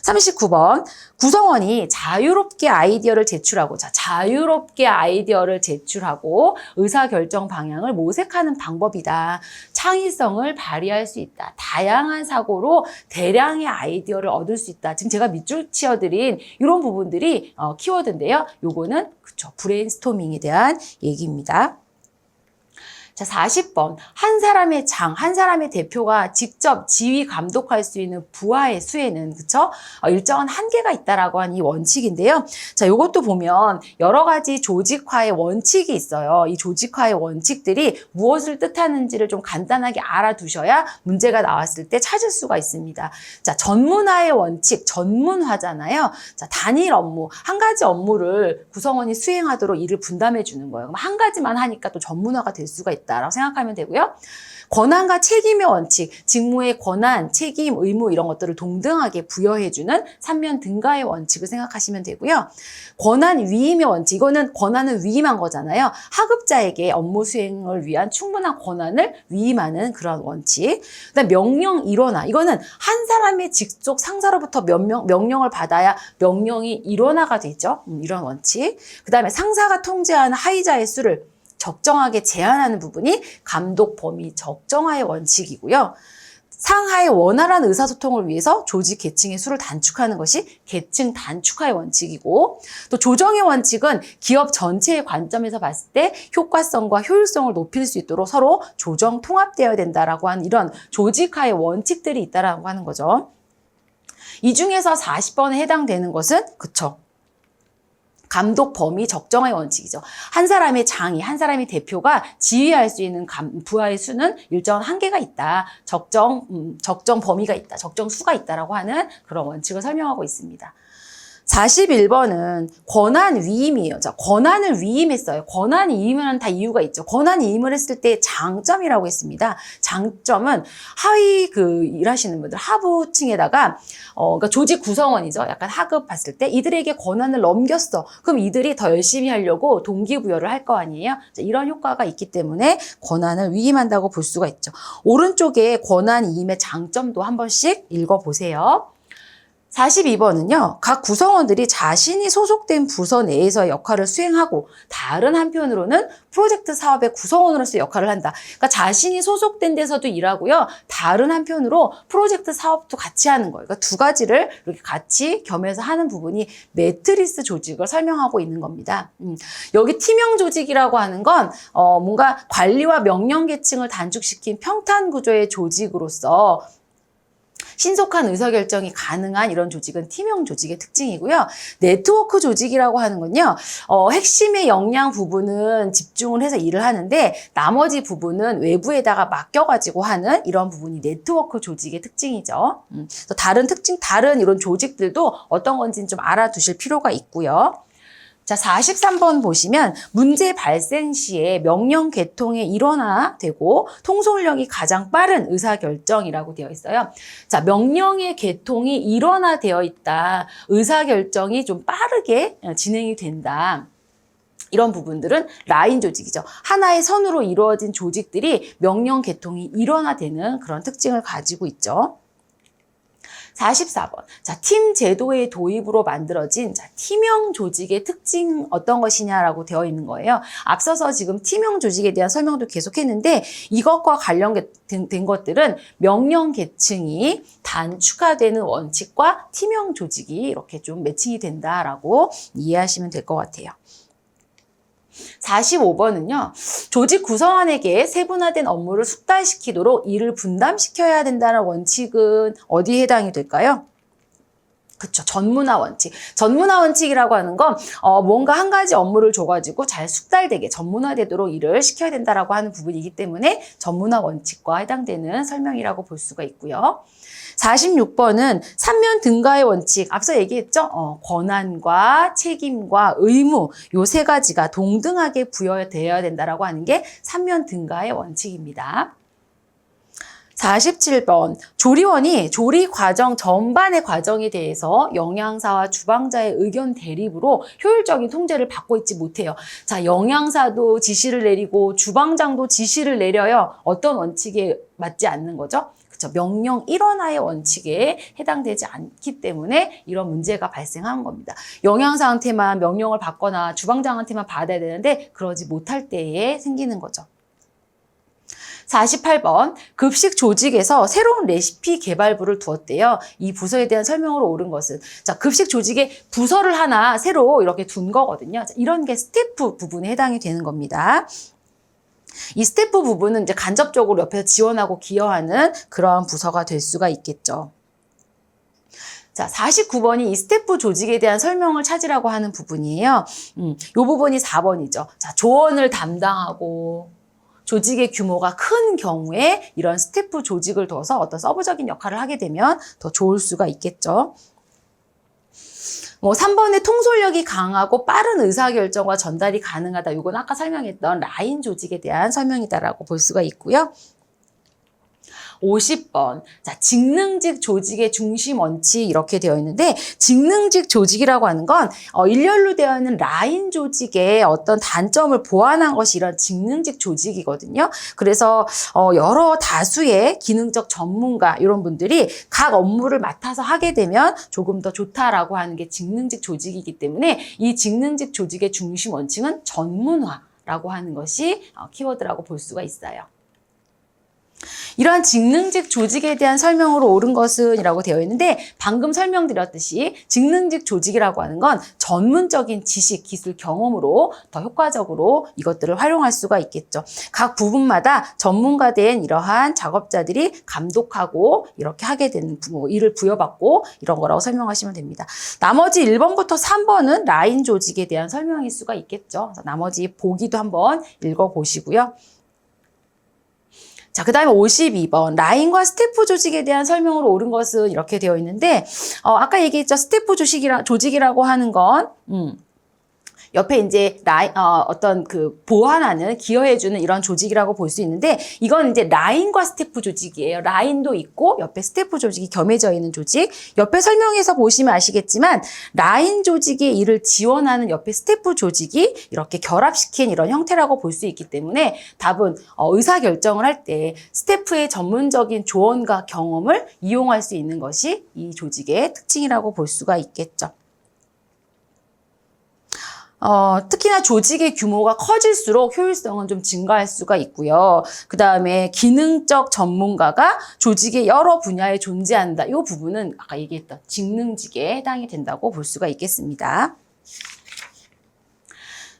39번. 구성원이 자유롭게 아이디어를 제출하고, 자, 자유롭게 아이디어를 제출하고 의사결정 방향을 모색하는 방법이다. 창의성을 발휘할 수 있다. 다양한 사고로 대량의 아이디어를 얻을 수 있다. 지금 제가 밑줄 치어드린 이런 부분들이 키워드인데요. 요거는 그쵸, 브레인스토밍에 대한 얘기입니다. 자, 40번. 한 사람의 한 사람의 대표가 직접 지휘 감독할 수 있는 부하의 수에는, 그쵸? 일정한 한계가 있다라고 한 이 원칙인데요. 자, 요것도 보면 여러 가지 조직화의 원칙이 있어요. 이 조직화의 원칙들이 무엇을 뜻하는지를 좀 간단하게 알아두셔야 문제가 나왔을 때 찾을 수가 있습니다. 자, 전문화의 원칙, 전문화잖아요. 자, 단일 업무, 한 가지 업무를 구성원이 수행하도록 일을 분담해 주는 거예요. 그럼 한 가지만 하니까 또 전문화가 될 수가 있다. 라고 생각하면 되고요. 권한과 책임의 원칙, 직무의 권한, 책임, 의무 이런 것들을 동등하게 부여해주는 삼면 등가의 원칙을 생각하시면 되고요. 권한 위임의 원칙, 이거는 권한을 위임한 거잖아요. 하급자에게 업무 수행을 위한 충분한 권한을 위임하는 그런 원칙. 그다음 명령 일원화, 이거는 한 사람의 직속 상사로부터 명령을 받아야 명령이 일원화가 되죠. 이런 원칙. 그다음에 상사가 통제하는 하위자의 수를 적정하게 제한하는 부분이 감독 범위 적정화의 원칙이고요. 상하의 원활한 의사소통을 위해서 조직 계층의 수를 단축하는 것이 계층 단축화의 원칙이고, 또 조정의 원칙은 기업 전체의 관점에서 봤을 때 효과성과 효율성을 높일 수 있도록 서로 조정 통합되어야 된다라고 하는 이런 조직화의 원칙들이 있다라고 하는 거죠. 이 중에서 40번에 해당되는 것은 그쵸, 감독 범위 적정화의 원칙이죠. 한 사람의 장이, 한 사람의 대표가 지휘할 수 있는 부하의 수는 일정한 한계가 있다. 적정 범위가 있다. 적정 수가 있다라고 하는 그런 원칙을 설명하고 있습니다. 41번은 권한 위임이에요. 자, 권한을 위임했어요. 권한 위임은 다 이유가 있죠. 권한 위임을 했을 때 장점이라고 했습니다. 장점은 하위 일하시는 분들, 하부층에다가 그러니까 조직 구성원이죠. 약간 하급 봤을 때 이들에게 권한을 넘겼어. 그럼 이들이 더 열심히 하려고 동기부여를 할 거 아니에요. 자, 이런 효과가 있기 때문에 권한을 위임한다고 볼 수가 있죠. 오른쪽에 권한 위임의 장점도 한 번씩 읽어보세요. 42번은요. 각 구성원들이 자신이 소속된 부서 내에서의 역할을 수행하고 다른 한편으로는 프로젝트 사업의 구성원으로서 역할을 한다. 그러니까 자신이 소속된 데서도 일하고요. 다른 한편으로 프로젝트 사업도 같이 하는 거예요. 그러니까 두 가지를 이렇게 같이 겸해서 하는 부분이 매트리스 조직을 설명하고 있는 겁니다. 여기 팀형 조직이라고 하는 건 뭔가 관리와 명령 계층을 단축시킨 평탄 구조의 조직으로서 신속한 의사결정이 가능한 이런 조직은 팀형 조직의 특징이고요. 네트워크 조직이라고 하는 건요. 핵심의 역량 부분은 집중을 해서 일을 하는데 나머지 부분은 외부에다가 맡겨가지고 하는 이런 부분이 네트워크 조직의 특징이죠. 다른 이런 조직들도 어떤 건지는 좀 알아두실 필요가 있고요. 자, 43번 보시면 문제 발생 시에 명령 개통의 일원화되고 통솔력이 가장 빠른 의사결정이라고 되어 있어요. 자, 명령의 개통이 일원화되어 있다. 의사결정이 좀 빠르게 진행이 된다. 이런 부분들은 라인 조직이죠. 하나의 선으로 이루어진 조직들이 명령 개통이 일원화되는 그런 특징을 가지고 있죠. 44번. 자, 팀 제도의 도입으로 만들어진 팀형 조직의 특징 어떤 것이냐라고 되어 있는 거예요. 앞서서 지금 팀형 조직에 대한 설명도 계속했는데 이것과 관련된 것들은 명령 계층이 단축화되는 원칙과 팀형 조직이 이렇게 좀 매칭이 된다라고 이해하시면 될 것 같아요. 45번은요. 조직 구성원에게 세분화된 업무를 숙달시키도록 일을 분담시켜야 된다는 원칙은 어디에 해당이 될까요? 그쵸. 전문화 원칙. 전문화 원칙이라고 하는 건 뭔가 한 가지 업무를 줘가지고 잘 숙달되게 전문화되도록 일을 시켜야 된다라고 하는 부분이기 때문에 전문화 원칙과 해당되는 설명이라고 볼 수가 있고요. 46번은 삼면 등가의 원칙. 앞서 얘기했죠? 권한과 책임과 의무 요 세 가지가 동등하게 부여되어야 된다라고 하는 게 삼면 등가의 원칙입니다. 47번 조리원이 조리 과정 전반의 과정에 대해서 영양사와 주방자의 의견 대립으로 효율적인 통제를 받고 있지 못해요. 자, 영양사도 지시를 내리고 주방장도 지시를 내려요. 어떤 원칙에 맞지 않는 거죠? 그렇죠. 명령 일원화의 원칙에 해당되지 않기 때문에 이런 문제가 발생한 겁니다. 영양사한테만 명령을 받거나 주방장한테만 받아야 되는데 그러지 못할 때에 생기는 거죠. 48번 급식 조직에서 새로운 레시피 개발부를 두었대요. 이 부서에 대한 설명으로 옳은 것은 자 급식 조직에 부서를 하나 새로 이렇게 둔 거거든요. 자, 이런 게 스태프 부분에 해당이 되는 겁니다. 이 스태프 부분은 이제 간접적으로 옆에서 지원하고 기여하는 그러한 부서가 될 수가 있겠죠. 자, 49번이 이 스태프 조직에 대한 설명을 찾으라고 하는 부분이에요. 이 부분이 4번이죠. 자, 조언을 담당하고 조직의 규모가 큰 경우에 이런 스태프 조직을 둬서 어떤 서브적인 역할을 하게 되면 더 좋을 수가 있겠죠. 3번에 통솔력이 강하고 빠른 의사결정과 전달이 가능하다. 이건 아까 설명했던 라인 조직에 대한 설명이다라고 볼 수가 있고요. 50번. 자, 직능직 조직의 중심 원칙 이렇게 되어 있는데 직능직 조직이라고 하는 건 일렬로 되어 있는 라인 조직의 어떤 단점을 보완한 것이 이런 직능직 조직이거든요. 그래서 여러 다수의 기능적 전문가 이런 분들이 각 업무를 맡아서 하게 되면 조금 더 좋다라고 하는 게 직능직 조직이기 때문에 이 직능직 조직의 중심 원칙은 전문화라고 하는 것이 키워드라고 볼 수가 있어요. 이러한 직능직 조직에 대한 설명으로 옳은 것은 이라고 되어 있는데 방금 설명드렸듯이 직능직 조직이라고 하는 건 전문적인 지식, 기술, 경험으로 더 효과적으로 이것들을 활용할 수가 있겠죠. 각 부분마다 전문가된 이러한 작업자들이 감독하고 이렇게 하게 되는 일을 부여받고 이런 거라고 설명하시면 됩니다. 나머지 1번부터 3번은 라인 조직에 대한 설명일 수가 있겠죠. 나머지 보기도 한번 읽어보시고요. 자, 그 다음에 52번. 라인과 스태프 조직에 대한 설명으로 옳은 것은 이렇게 되어 있는데, 아까 얘기했죠. 스태프 조직이라고 하는 건, 옆에 이제 어떤 보완하는, 기여해주는 이런 조직이라고 볼 수 있는데, 이건 이제 라인과 스태프 조직이에요. 라인도 있고, 옆에 스태프 조직이 겸해져 있는 조직. 옆에 설명해서 보시면 아시겠지만, 라인 조직의 일을 지원하는 옆에 스태프 조직이 이렇게 결합시킨 이런 형태라고 볼 수 있기 때문에, 답은 의사결정을 할 때 스태프의 전문적인 조언과 경험을 이용할 수 있는 것이 이 조직의 특징이라고 볼 수가 있겠죠. 특히나 조직의 규모가 커질수록 효율성은 좀 증가할 수가 있고요. 그 다음에 기능적 전문가가 조직의 여러 분야에 존재한다. 이 부분은 아까 얘기했던 직능직에 해당이 된다고 볼 수가 있겠습니다.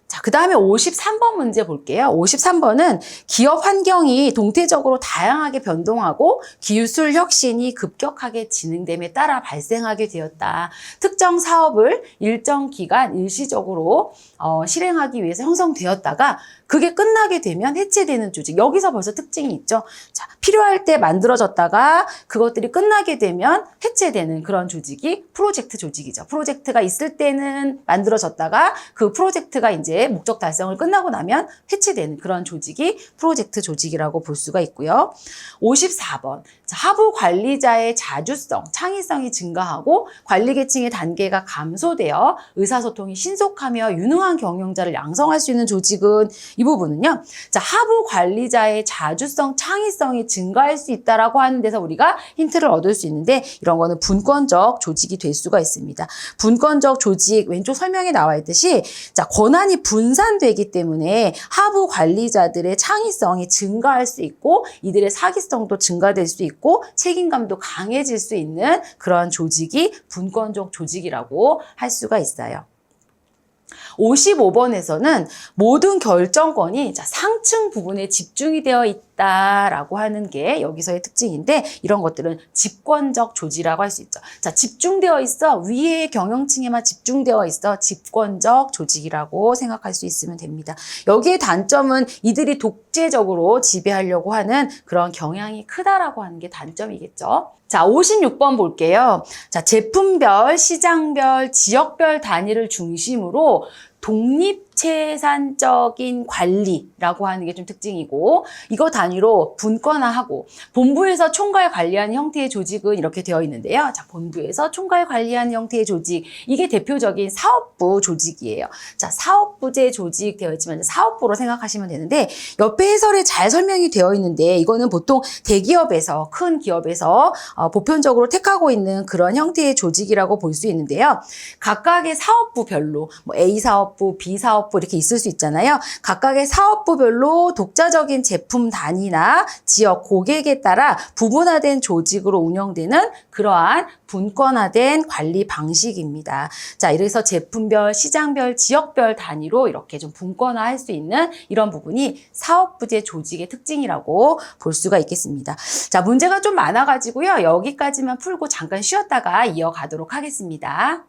자, 그 다음에 53번 문제 볼게요. 53번은 기업 환경이 동태적으로 다양하게 변동하고 기술 혁신이 급격하게 진행됨에 따라 발생하게 되었다. 특정 사업을 일정 기간 일시적으로 실행하기 위해서 형성되었다가 그게 끝나게 되면 해체되는 조직. 여기서 벌써 특징이 있죠. 자, 필요할 때 만들어졌다가 그것들이 끝나게 되면 해체되는 그런 조직이 프로젝트 조직이죠. 프로젝트가 있을 때는 만들어졌다가 그 프로젝트가 이제 목적 달성을 끝나고 나면 해체되는 그런 조직이 프로젝트 조직이라고 볼 수가 있고요. 54번. 자, 하부 관리자의 자주성, 창의성이 증가하고 관리 계층의 단계가 감소되어 의사소통이 신속하며 유능한 경영자를 양성할 수 있는 조직은 이 부분은요. 자, 하부 관리자의 자주성, 창의성이 증가할 수 있다라고 하는 데서 우리가 힌트를 얻을 수 있는데 이런 거는 분권적 조직이 될 수가 있습니다. 분권적 조직 왼쪽 설명에 나와 있듯이 자, 권한이 분산되기 때문에 하부 관리자들의 창의성이 증가할 수 있고 이들의 사기성도 증가될 수 있고 책임감도 강해질 수 있는 그런 조직이 분권적 조직이라고 할 수가 있어요. 55번에서는 모든 결정권이 상층 부분에 집중이 되어 있다. 있다라고 하는 게 여기서의 특징인데 이런 것들은 집권적 조직이라고 할 수 있죠. 자, 집중되어 있어. 위의 경영층에만 집중되어 있어. 집권적 조직이라고 생각할 수 있으면 됩니다. 여기에 단점은 이들이 독재적으로 지배하려고 하는 그런 경향이 크다라고 하는 게 단점이겠죠. 자, 56번 볼게요. 자, 제품별, 시장별, 지역별 단위를 중심으로 독립채산적인 관리라고 하는 게 좀 특징이고 이거 단위로 분권화하고 본부에서 총괄 관리하는 형태의 조직은 이렇게 되어 있는데요. 자, 본부에서 총괄 관리하는 형태의 조직 이게 대표적인 사업부 조직이에요. 자, 사업부제 조직 되어 있지만 사업부로 생각하시면 되는데 옆에 해설에 잘 설명이 되어 있는데 이거는 보통 대기업에서 큰 기업에서 보편적으로 택하고 있는 그런 형태의 조직이라고 볼 수 있는데요. 각각의 사업부별로 뭐 A 사업부, B 사업부 이렇게 있을 수 있잖아요. 각각의 사업부별로 독자적인 제품 단위나 지역 고객에 따라 부분화된 조직으로 운영되는 그러한 분권화된 관리 방식입니다. 자, 이래서 제품별, 시장별, 지역별 단위로 이렇게 좀 분권화할 수 있는 이런 부분이 사업부제 조직의 특징이라고 볼 수가 있겠습니다. 자, 문제가 좀 많아가지고요. 여기까지만 풀고 잠깐 쉬었다가 이어가도록 하겠습니다.